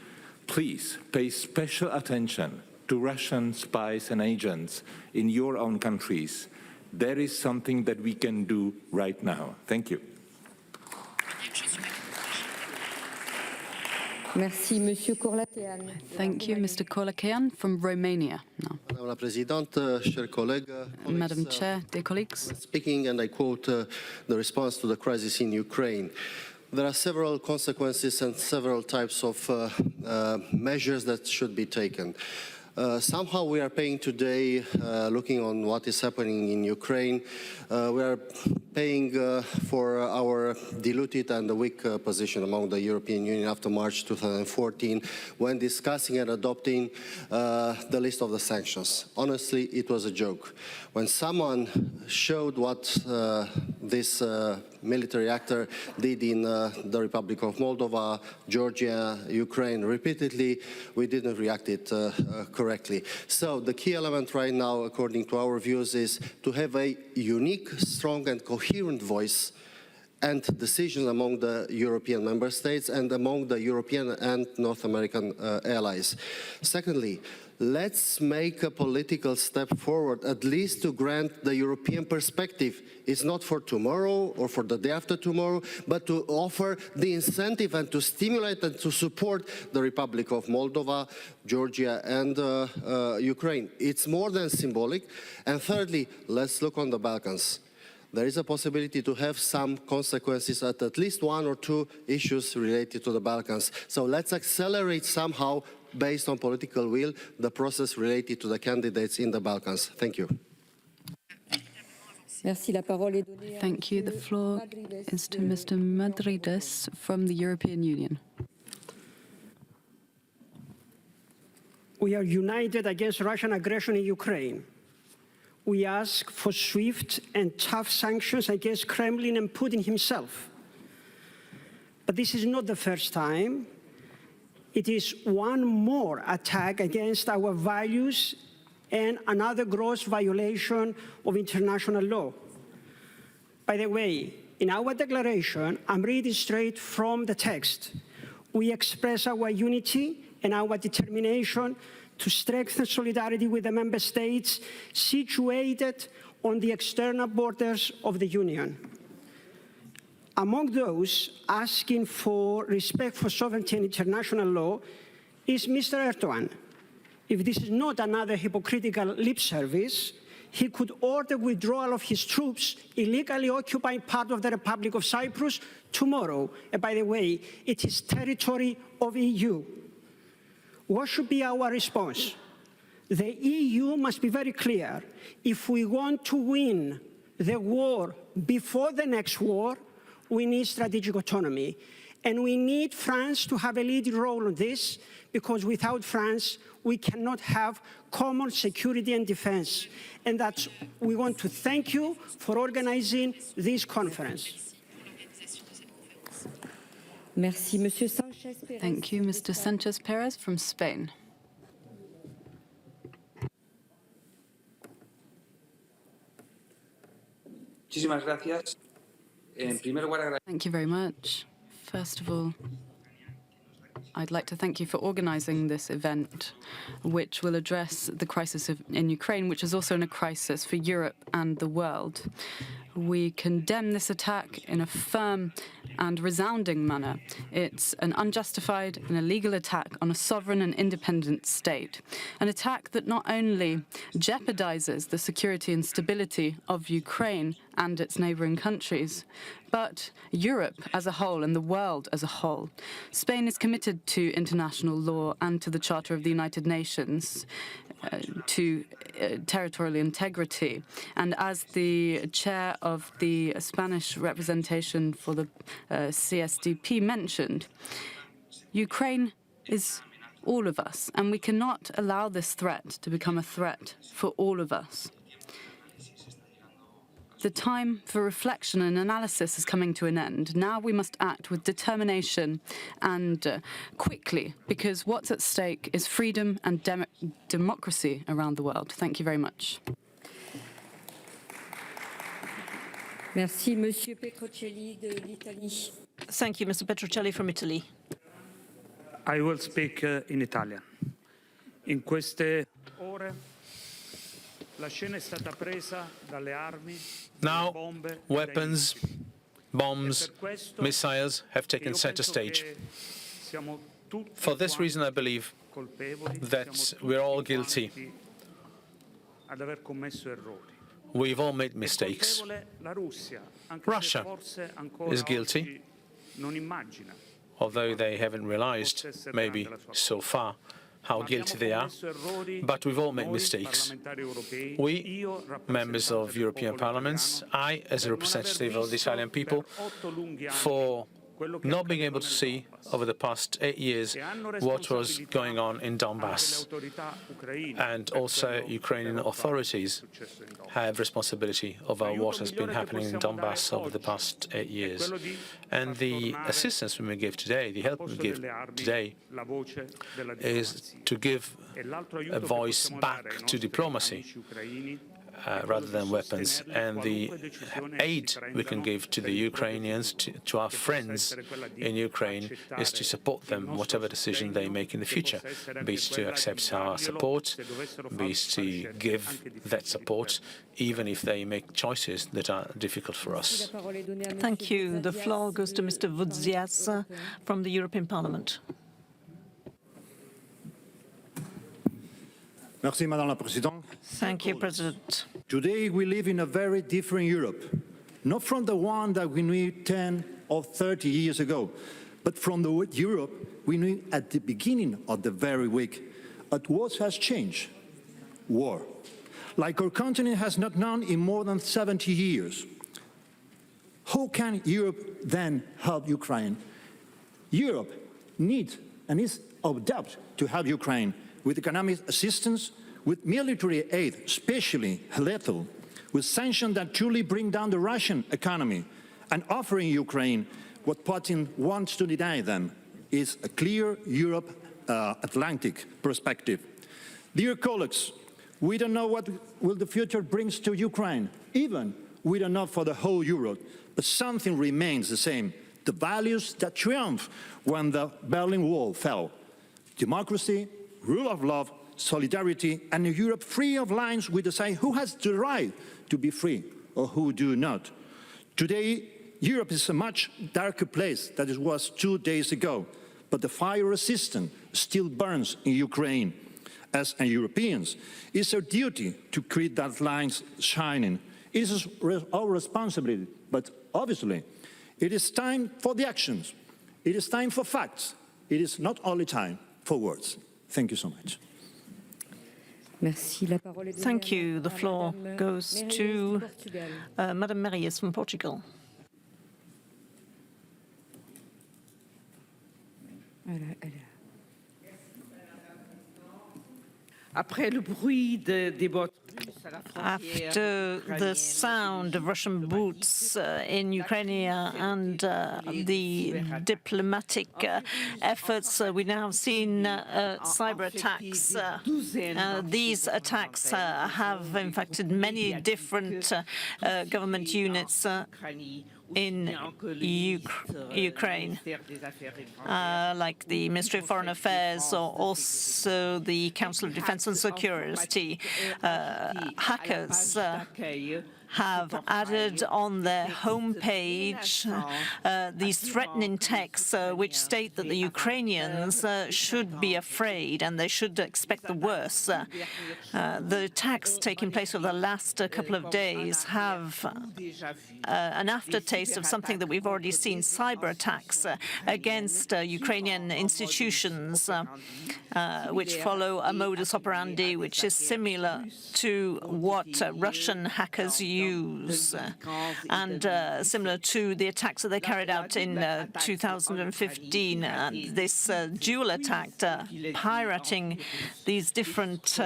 Please pay special attention to Russian spies and agents in your own countries. There is something that we can do right now. Thank you. Merci, Monsieur Corlatean. Thank you, Mr. Corlatean from Romania. Now. Madam Chair, dear colleagues. Speaking, and I quote, the response to the crisis in Ukraine. There are several consequences and several types of measures that should be taken. Somehow we are paying today, looking on what is happening in Ukraine, we are paying for our diluted and weak position among the European Union after March 2014 when discussing and adopting the list of the sanctions. Honestly, it was a joke. When someone showed what this military actor did in the Republic of Moldova, Georgia, Ukraine repeatedly, we didn't react it correctly. So the key element right now, according to our views, is to have a unique, strong and coherent voice and decisions among the European member states and among the European and North American allies. Secondly, let's make a political step forward, at least to grant the European perspective. It's not for tomorrow or for the day after tomorrow, but to offer the incentive and to stimulate and to support the Republic of Moldova, Georgia and Ukraine. It's more than symbolic. And thirdly, let's look on the Balkans. There is a possibility to have some consequences at least one or two issues related to the Balkans. So let's accelerate somehow, based on political will, the process related to the candidates in the Balkans. Thank you. Thank you. The floor is to Mr. Madrides from the European Union. We are united against Russian aggression in Ukraine. We ask for swift and tough sanctions against Kremlin and Putin himself. But this is not the first time. It is one more attack against our values and another gross violation of international law. By the way, in our declaration, I'm reading straight from the text. We express our unity and our determination to strengthen solidarity with the member states situated on the external borders of the Union. Among those asking for respect for sovereignty and international law is Mr. Erdogan. If this is not another hypocritical lip service, he could order withdrawal of his troops illegally occupying part of the Republic of Cyprus tomorrow. And by the way, it is territory of EU. What should be our response? The EU must be very clear. If we want to win the war before the next war, we need strategic autonomy. And we need France to have a leading role on this, because without France, we cannot have common security and defense. And that's, we want to thank you for organizing this conference. Merci, Monsieur Sanchez Perez. Thank you, Mr. Sanchez Perez from Spain. Thank you very much. First of all, I'd like to thank you for organizing this event, which will address the crisis in Ukraine, which is also a crisis for Europe and the world. We condemn this attack in a firm and resounding manner. It's an unjustified and illegal attack on a sovereign and independent state, an attack that not only jeopardizes the security and stability of Ukraine and its neighboring countries, but Europe as a whole and the world as a whole. Spain is committed to international law and to the Charter of the United Nations, to territorial integrity. And as the chair of the Spanish representation for the CSDP mentioned, Ukraine is all of us, and we cannot allow this threat to become a threat for all of us. The time for reflection and analysis is coming to an end. Now we must act with determination and quickly, because what's at stake is freedom and democracy around the world. Thank you very much. Merci, Monsieur Petrocelli de l'Italie. Thank you, Mr. Petrocelli from Italy. I will speak in Italian. In queste ore la scena è stata presa dalle armi. Now, weapons, bombs, missiles have taken center stage. For this reason, I believe that we're all guilty. We've all made mistakes. Russia is guilty, although they haven't realized, maybe so far, how guilty they are, but we've all made mistakes. We, members of European Parliaments, I, as a representative of the Italian people, for not being able to see over the past 8 years what was going on in Donbass. And also Ukrainian authorities have responsibility over what has been happening in Donbass over the past 8 years. And the assistance we may give today, the help we give today, is to give a voice back to diplomacy rather than weapons. And the aid we can give to the Ukrainians, to our friends in Ukraine, is to support them, whatever decision they make in the future, be it to accept our support, be it to give that support, even if they make choices that are difficult for us. Thank you. The floor goes to Mr. Vudzias from the European Parliament. Merci, Madame la Présidente. Thank you, President. Today we live in a very different Europe, not from the one that we knew 10 or 30 years ago, but from the Europe we knew at the beginning of the very week. But what has changed? War. Like our continent has not known in more than 70 years. How can Europe then help Ukraine? Europe needs and is adapted to help Ukraine with economic assistance, with military aid, especially lethal, with sanctions that truly bring down the Russian economy, and offering Ukraine what Putin wants to deny them is a clear Europe-Atlantic perspective. Dear colleagues, we don't know what will the future brings to Ukraine. Even we don't know for the whole Europe, but something remains the same. The values that triumphed when the Berlin Wall fell. Democracy, rule of law, solidarity, and a Europe free of lines we decide who has the right to be free or who do not. Today, Europe is a much darker place than it was 2 days ago, but the fire resistance still burns in Ukraine. As Europeans, it's our duty to keep that lines shining. It is our responsibility, but obviously, it is time for the actions. It is time for facts. It is not only time for words. Thank you so much. Thank you. The floor goes to Madame Marias from Portugal. After the sound of Russian boots in Ukraine and the diplomatic efforts, we now have seen cyber attacks. These attacks have infected many different government units in Ukraine, like the Ministry of Foreign Affairs or also the Council of Defense and Security. Hackers have added on their homepage these threatening texts which state that the Ukrainians should be afraid and they should expect the worst. The attacks taking place over the last couple of days have an aftertaste of something that we've already seen, cyber attacks against Ukrainian institutions, which follow a modus operandi which is similar to what Russian hackers use and similar to the attacks that they carried out in 2015. This dual attack, pirating these different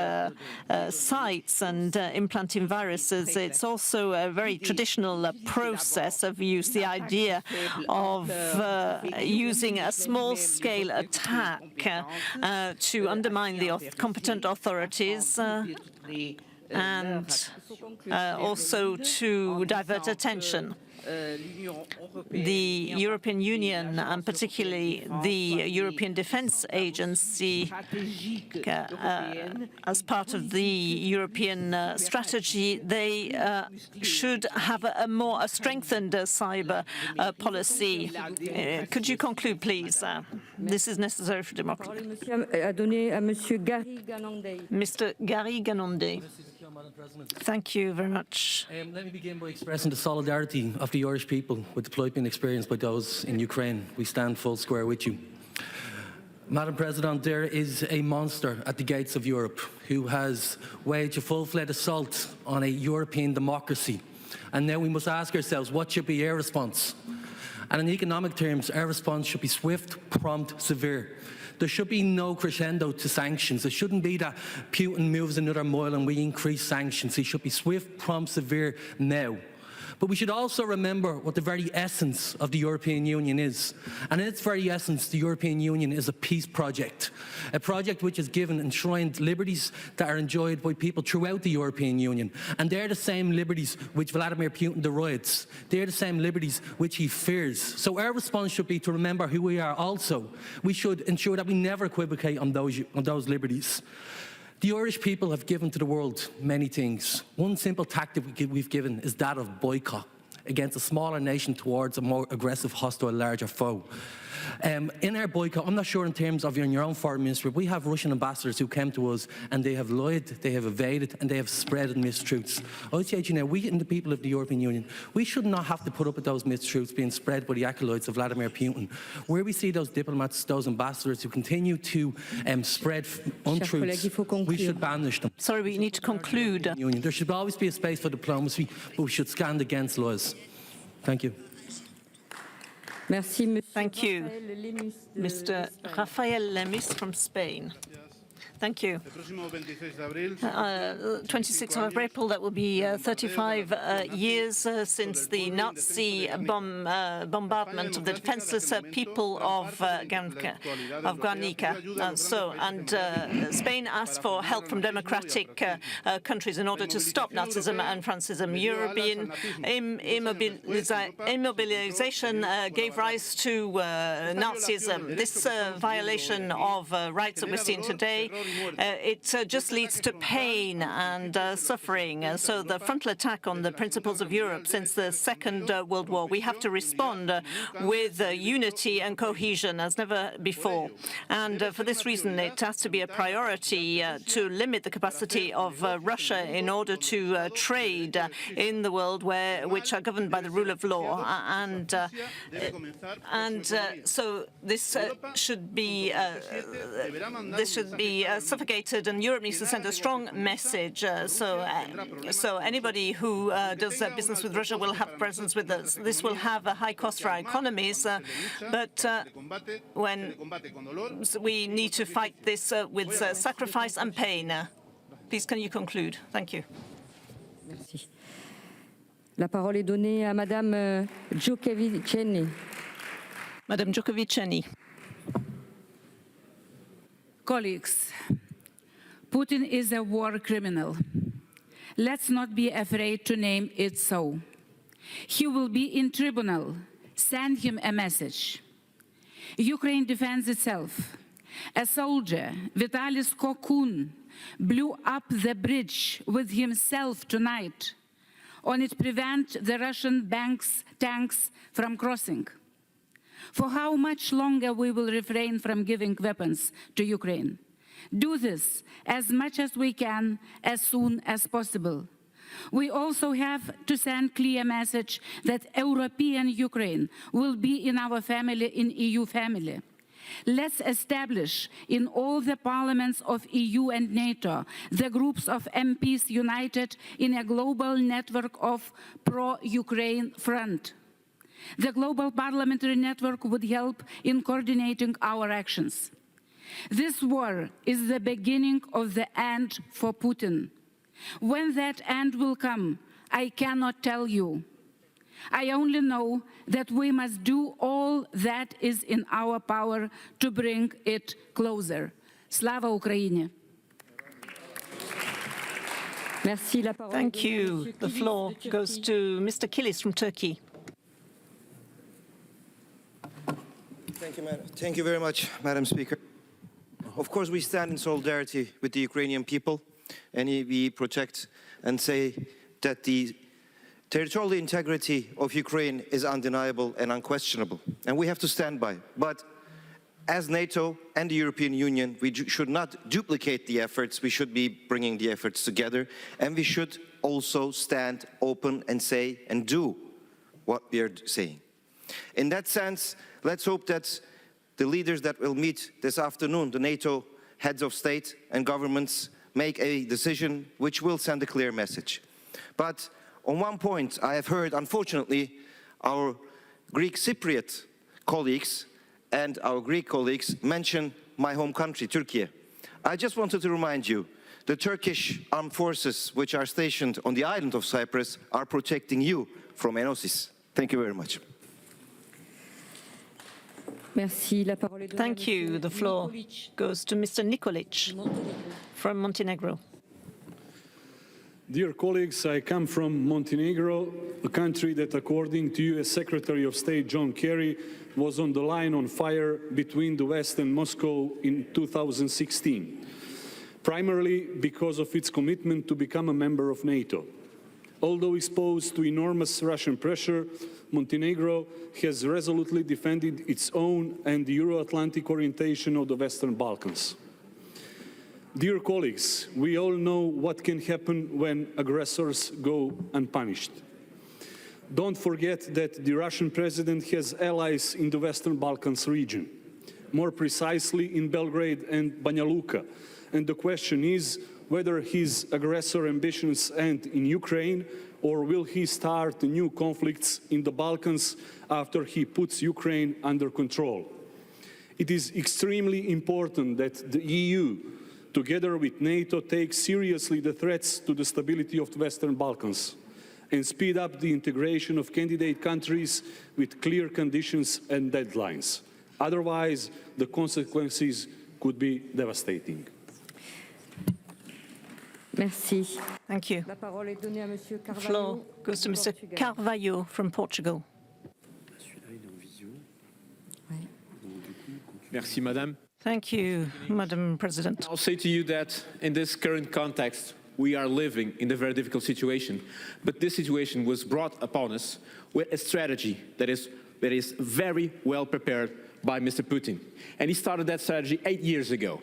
sites and implanting viruses, it's also a very traditional process of use, the idea of using a small-scale attack to undermine the competent authorities and also to divert attention. The European Union, and particularly the European Defence Agency, as part of the European strategy, they should have a strengthened cyber policy. Could you conclude, please? This is necessary for democracy. Mr. Gary Ganonde. Thank you very much. Let me begin by expressing the solidarity of the Irish people with the plight being experienced by those in Ukraine. We stand full square with you. Madam President, there is a monster at the gates of Europe who has waged a full-fledged assault on a European democracy. And now we must ask ourselves, what should be our response? And in economic terms, our response should be swift, prompt, severe. There should be no crescendo to sanctions. It shouldn't be that Putin moves another mile and we increase sanctions. It should be swift, prompt, severe now. But we should also remember what the very essence of the European Union is. And in its very essence, the European Union is a peace project, a project which has given enshrined liberties that are enjoyed by people throughout the European Union. And they're the same liberties which Vladimir Putin derides. They're the same liberties which he fears. So our response should be to remember who we are also. We should ensure that we never equivocate on those liberties. The Irish people have given to the world many things. One simple tactic we've given is that of boycott against a smaller nation towards a more aggressive, hostile, larger foe. In our boycott, I'm not sure in terms of in your own foreign ministry, we have Russian ambassadors who came to us and they have lied, they have evaded, and they have spread mistruths. I would say, you know, we and the people of the European Union, we should not have to put up with those mistruths being spread by the acolytes of Vladimir Putin. Where we see those diplomats, those ambassadors who continue to spread untruths, we should banish them. Sorry, we need to conclude. There should always be a space for diplomacy, but we should stand against lies. Thank you. Thank you. Mr. Rafael Lemis from Spain. Thank you. 26th of April, that will be 35 years since the Nazi bombardment of the defenseless people of Guernica. Spain asked for help from democratic countries in order to stop Nazism and Fascism. European immobilization gave rise to Nazism. This violation of rights that we're seeing today, it just leads to pain and suffering. So the frontal attack on the principles of Europe since the Second World War, we have to respond with unity and cohesion as never before. And for this reason, it has to be a priority to limit the capacity of Russia in order to trade in the world which are governed by the rule of law. So this should be suffocated, and Europe needs to send a strong message. So anybody who does business with Russia will have presence with us. This will have a high cost for our economies, but when we need to fight this with sacrifice and pain. Please, can you conclude? Thank you. Merci. La parole est donnée à Madame Giuccheviceni. Madame Giuccheviceni. Colleagues, Putin is a war criminal. Let's not be afraid to name it so. He will be in tribunal. Send him a message. Ukraine defends itself. A soldier, Vitalis Kokun, blew up the bridge with himself tonight. On it prevent the Russian tanks from crossing. For how much longer we will refrain from giving weapons to Ukraine? Do this as much as we can, as soon as possible. We also have to send clear message that European Ukraine will be in our family, in EU family. Let's establish in all the parliaments of EU and NATO the groups of MPs united in a global network of pro-Ukraine front. The global parliamentary network would help in coordinating our actions. This war is the beginning of the end for Putin. When that end will come, I cannot tell you. I only know that we must do all that is in our power to bring it closer. Slava Ukraini! Thank you. The floor goes to Mr. Kilis from Turkey. Thank you very much, Madam Speaker. Of course, we stand in solidarity with the Ukrainian people, and we protect and say that the territorial integrity of Ukraine is undeniable and unquestionable, and we have to stand by. But as NATO and the European Union, we should not duplicate the efforts. We should be bringing the efforts together, and we should also stand open and say and do what we are saying. In that sense, let's hope that the leaders that will meet this afternoon, the NATO heads of state and governments, make a decision which will send a clear message. But on one point, I have heard, unfortunately, our Greek Cypriot colleagues and our Greek colleagues mention my home country, Turkey. I just wanted to remind you, the Turkish armed forces which are stationed on the island of Cyprus are protecting you from Enosis. Thank you very much. Thank you. The floor goes to Mr. Nikolic from Montenegro. Dear colleagues, I come from Montenegro, a country that, according to U.S. Secretary of State John Kerry, was on the line on fire between the West and Moscow in 2016, primarily because of its commitment to become a member of NATO. Although exposed to enormous Russian pressure, Montenegro has resolutely defended its own and the Euro-Atlantic orientation of the Western Balkans. Dear colleagues, we all know what can happen when aggressors go unpunished. Don't forget that the Russian president has allies in the Western Balkans region, more precisely in Belgrade and Banja Luka, and the question is whether his aggressor ambitions end in Ukraine, or will he start new conflicts in the Balkans after he puts Ukraine under control. It is extremely important that the EU, together with NATO, take seriously the threats to the stability of the Western Balkans and speed up the integration of candidate countries with clear conditions and deadlines. Otherwise, the consequences could be devastating. Merci. Thank you. The floor goes to Mr. Carvalho from Portugal. Merci, Madame. Thank you, Madam President. I'll say to you that in this current context, we are living in a very difficult situation. But this situation was brought upon us with a strategy that is very well prepared by Mr. Putin. And he started that strategy 8 years ago.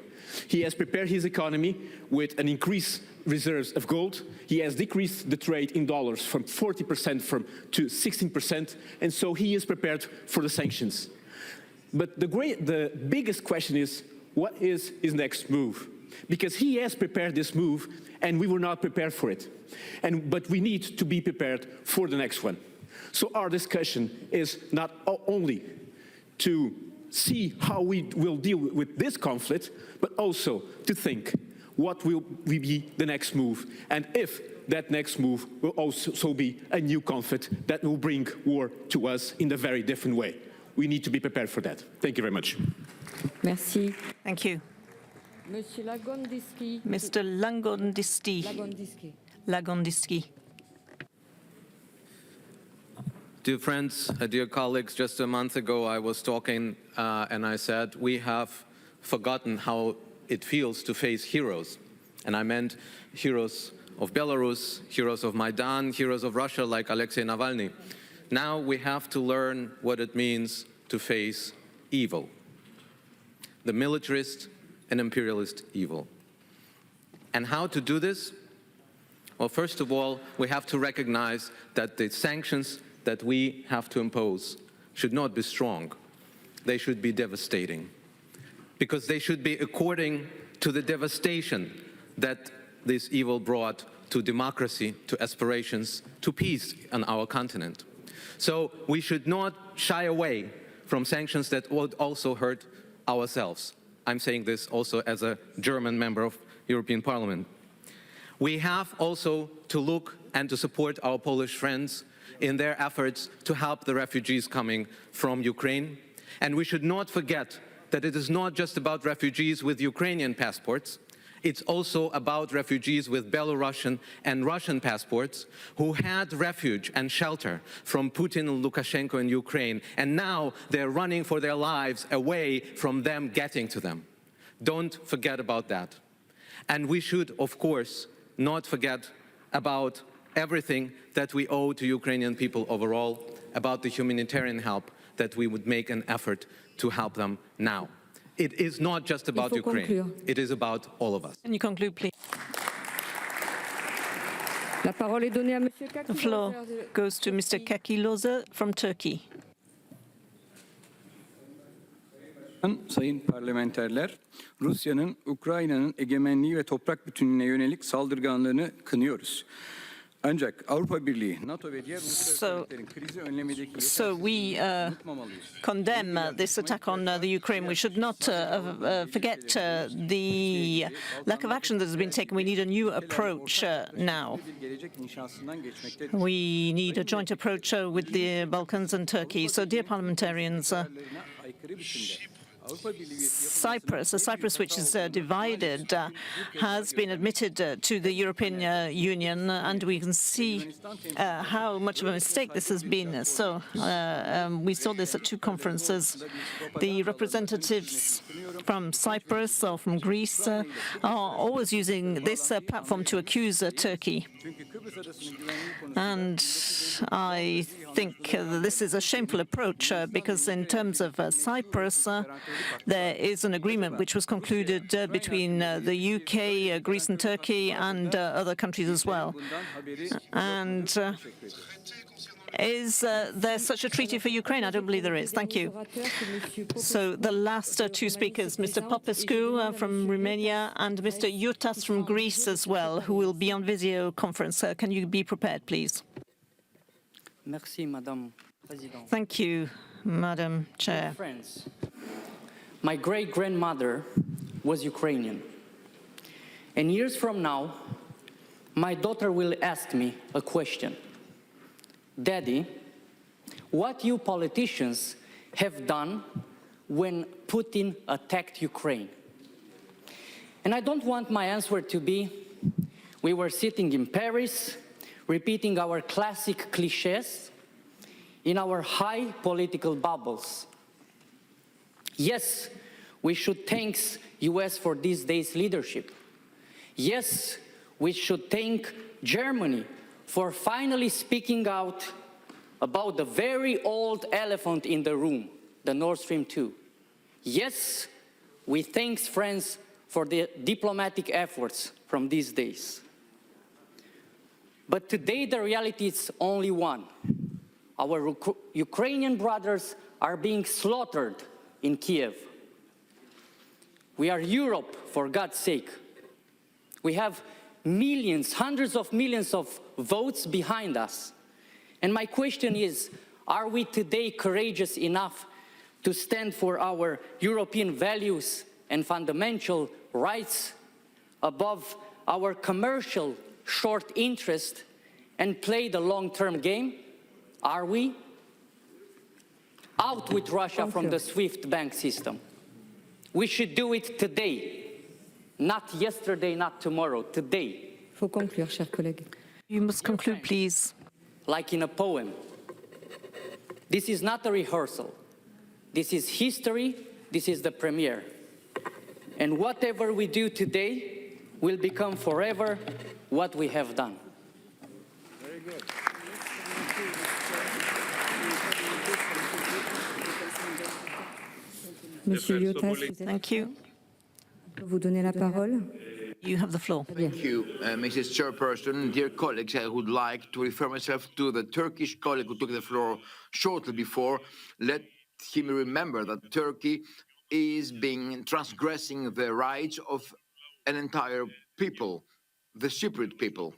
He has prepared his economy with an increased reserves of gold. He has decreased the trade in dollars from 40% to 16%, and so he is prepared for the sanctions. But the biggest question is, what is his next move? Because he has prepared this move, and we were not prepared for it. But we need to be prepared for the next one. So our discussion is not only to see how we will deal with this conflict, but also to think, what will be the next move, and if that next move will also be a new conflict that will bring war to us in a very different way. We need to be prepared for that. Thank you very much. Merci. Thank you. Monsieur Lagondisky. Mr. Lagondisky. Lagondisky. Dear friends, dear colleagues, just a month ago I was talking and I said we have forgotten how it feels to face heroes. And I meant heroes of Belarus, heroes of Maidan, heroes of Russia like Alexei Navalny. Now we have to learn what it means to face evil, the militarist and imperialist evil. And how to do this? Well, first of all, we have to recognize that the sanctions that we have to impose should not be strong. They should be devastating, because they should be according to the devastation that this evil brought to democracy, to aspirations, to peace on our continent. So we should not shy away from sanctions that would also hurt ourselves. I'm saying this also as a German member of European Parliament. We have also to look and to support our Polish friends in their efforts to help the refugees coming from Ukraine. And we should not forget that it is not just about refugees with Ukrainian passports. It's also about refugees with Belarusian and Russian passports who had refuge and shelter from Putin and Lukashenko in Ukraine, and now they're running for their lives away from them getting to them. Don't forget about that. And we should, of course, not forget about everything that we owe to Ukrainian people overall, about the humanitarian help that we would make an effort to help them now. It is not just about Ukraine. Conclure. It is about all of us. Can you conclude, please? La parole est donnée à Monsieur Kaki. The floor goes to Mr. Kakiloza from Turkey. Sayın parlamenterler, Rusya'nın Ukrayna'nın egemenliği ve toprak bütünlüğüne yönelik saldırganlığını kınıyoruz. Ancak Avrupa Birliği, NATO ve diğer uluslararası devletlerin krizi önlemedeki So we condemn this attack on the Ukraine. We should not forget the lack of action that has been taken. We need a new approach now. We need a joint approach with the Balkans and Turkey. So, dear parliamentarians, Cyprus, which is divided, has been admitted to the European Union, and we can see how much of a mistake this has been. So we saw this at two conferences. The representatives from Cyprus or from Greece are always using this platform to accuse Turkey. And I think this is a shameful approach because in terms of Cyprus, there is an agreement which was concluded between the UK, Greece and Turkey and other countries as well. And is there such a treaty for Ukraine? I don't believe there is. Thank you. So the last two speakers, Mr. Popescu from Romania and Mr. Iutas from Greece as well, who will be on video conference. Can you be prepared, please? Merci, Madame Présidente. Thank you, Madam Chair. Friends, my great-grandmother was Ukrainian. And years from now, my daughter will ask me a question. Daddy, what you politicians have done when Putin attacked Ukraine? And I don't want my answer to be, we were sitting in Paris, repeating our classic cliches in our high political bubbles. Yes, we should thank US for this day's leadership. Yes, we should thank Germany for finally speaking out about the very old elephant in the room, the Nord Stream 2. Yes, we thank France for the diplomatic efforts from these days. But today the reality is only one. Our Ukrainian brothers are being slaughtered in Kiev. We are Europe, for God's sake. We have millions, hundreds of millions of votes behind us. And my question is, are we today courageous enough to stand for our European values and fundamental rights? above our commercial short interest and play the long-term game? Are we? Out with Russia from the SWIFT bank system. We should do it today. Not yesterday, not tomorrow, today. Faut conclure, cher collègue. You must conclude, please. Like in a poem. This is not a rehearsal. This is history. This is the premiere. And whatever we do today will become forever what we have done. Very good. Monsieur Yotas, Thank you. vous donner la parole. You have the floor. Thank you, Mrs. Chairperson. Dear colleagues, I would like to refer myself to the Turkish colleague who took the floor shortly before. Let him remember that Turkey is transgressing the rights of an entire people, the Cypriot people.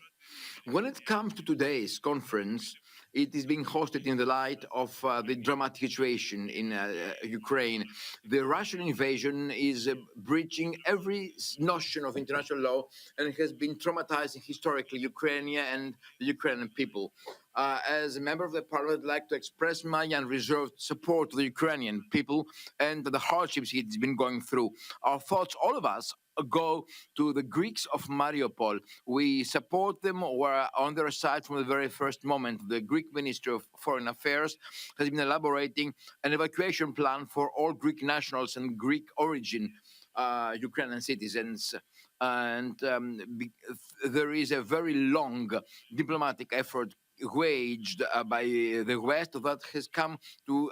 When it comes to today's conference, it is being hosted in the light of the dramatic situation in Ukraine. The Russian invasion is breaching every notion of international law and has been traumatizing historically Ukraine and the Ukrainian people. As a member of the parliament, I'd like to express my unreserved support to the Ukrainian people and the hardships it's been going through. Our thoughts, all of us, go to the Greeks of Mariupol. We support them. We're on their side from the very first moment. The Greek Minister of Foreign Affairs has been elaborating an evacuation plan for all Greek nationals and Greek origin Ukrainian citizens. And there is a very long diplomatic effort waged by the West that has come to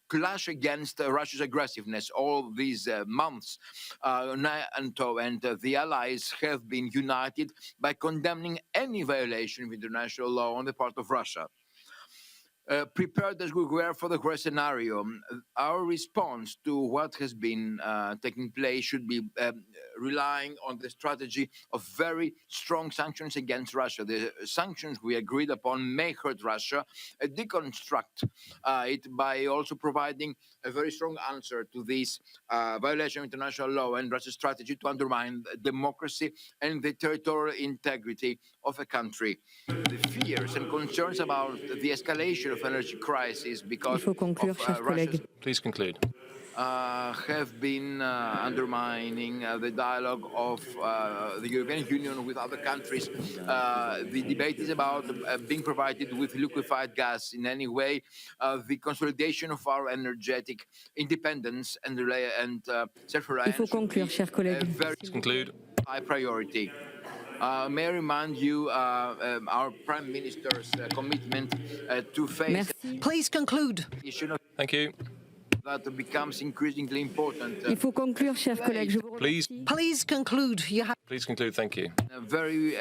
clash against Russia's aggressiveness all these months. NATO and the allies have been united by condemning any violation of international law on the part of Russia. Prepared as we were for the worst scenario, our response to what has been taking place should be relying on the strategy of very strong sanctions against Russia. The sanctions we agreed upon may hurt Russia, deconstruct it by also providing a very strong answer to this violation of international law and Russia's strategy to undermine democracy and the territorial integrity of a country. The fears and concerns about the escalation of energy crisis because of Russia's Please conclude. Have been undermining the dialogue of the European Union with other countries. The debate is about being provided with liquefied gas in any way, the consolidation of our energetic independence and self-reliance. Il faut conclure, cher collègue. Very high priority. May I remind you our Prime Minister's commitment to face. Please conclude. Thank you. That becomes increasingly important. Il faut conclure, cher collègue. Je vous Please conclude. Please conclude. Thank you. Very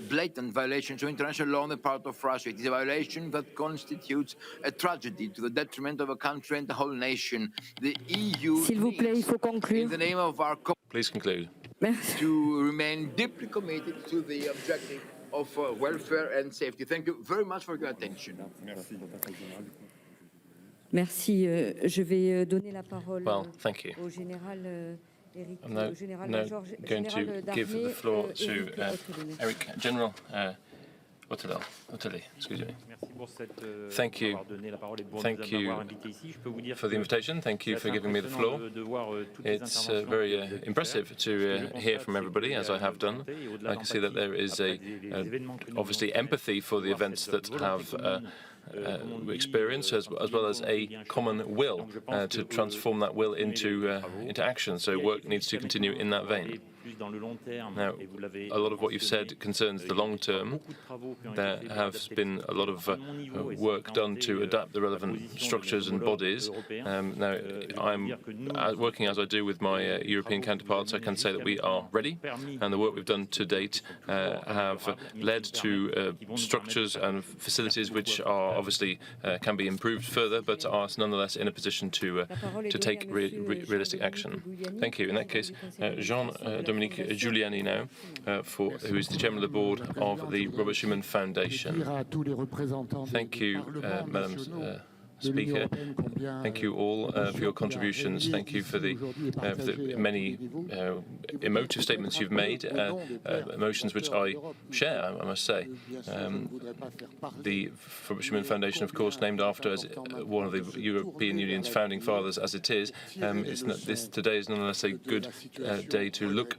blatant violations of international law on the part of Russia. It is a violation that constitutes a tragedy to the detriment of a country and the whole nation. The EU S'il vous plaît, il faut conclure. in the name of our Please conclude. to remain deeply committed to the objective of welfare and safety. Thank you very much for your attention. Merci. Je vais donner la parole thank you. au général Eric. I'm now going to give the floor to Eric General Otele, excuse me. Thank you. Thank you for the invitation. Thank you for giving me the floor. It's very impressive to hear from everybody, as I have done. I can see that there is obviously empathy for the events that have experience, as well as a common will to transform that will into action. So work needs to continue in that vein. Now, a lot of what you've said concerns the long term. There has been a lot of work done to adapt the relevant structures and bodies. Now, I'm working as I do with my European counterparts. I can say that we are ready, and the work we've done to date have led to structures and facilities which are obviously can be improved further, but are nonetheless in a position to take realistic action. Thank you. In that case, Jean-Dominique Giuliani now, who is the chairman of the board of the Robert Schuman Foundation. Thank you, Madam Speaker. Thank you all for your contributions. Thank you for the many emotive statements you've made, emotions which I share, I must say. The Schuman Foundation, of course, named after one of the European Union's founding fathers as it is, today is nonetheless a good day to look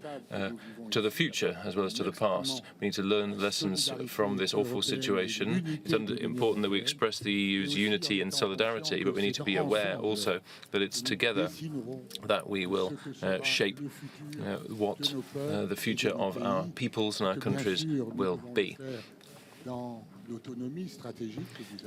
to the future as well as to the past. We need to learn lessons from this awful situation. It's important that we express the EU's unity and solidarity, but we need to be aware also that it's together that we will shape what the future of our peoples and our countries will be.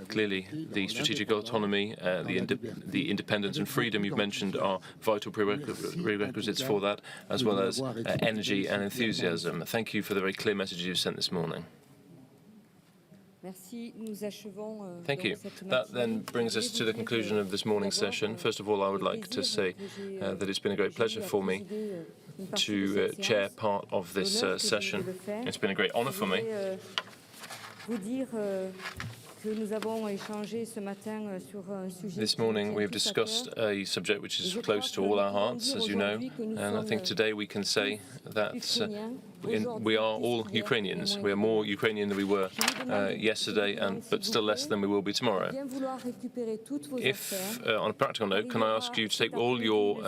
Clearly, the strategic autonomy, the independence and freedom you've mentioned are vital prerequisites for that, as well as energy and enthusiasm. Thank you for the very clear messages you sent this morning. Thank you. That then brings us to the conclusion of this morning's session. First of all, I would like to say that it's been a great pleasure for me to chair part of this session. It's been a great honor for me. This morning we have discussed a subject which is close to all our hearts, as you know, and I think today we can say that we are all Ukrainians. We are more Ukrainian than we were yesterday, but still less than we will be tomorrow. If, on a practical note, can I ask you to take all your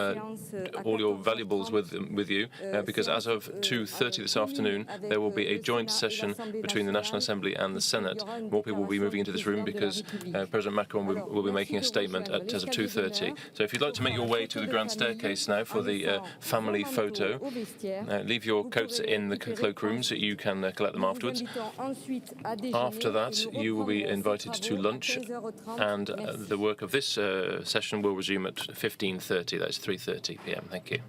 valuables with you, because as of 2:30 this afternoon, there will be a joint session between the National Assembly and the Senate. More people will be moving into this room because President Macron will be making a statement as of 2:30. So if you'd like to make your way to the grand staircase now for the family photo, leave your coats in the cloakroom so you can collect them afterwards. After that, you will be invited to lunch, and the work of this session will resume at 15:30. That's 3:30 p.m. Thank you.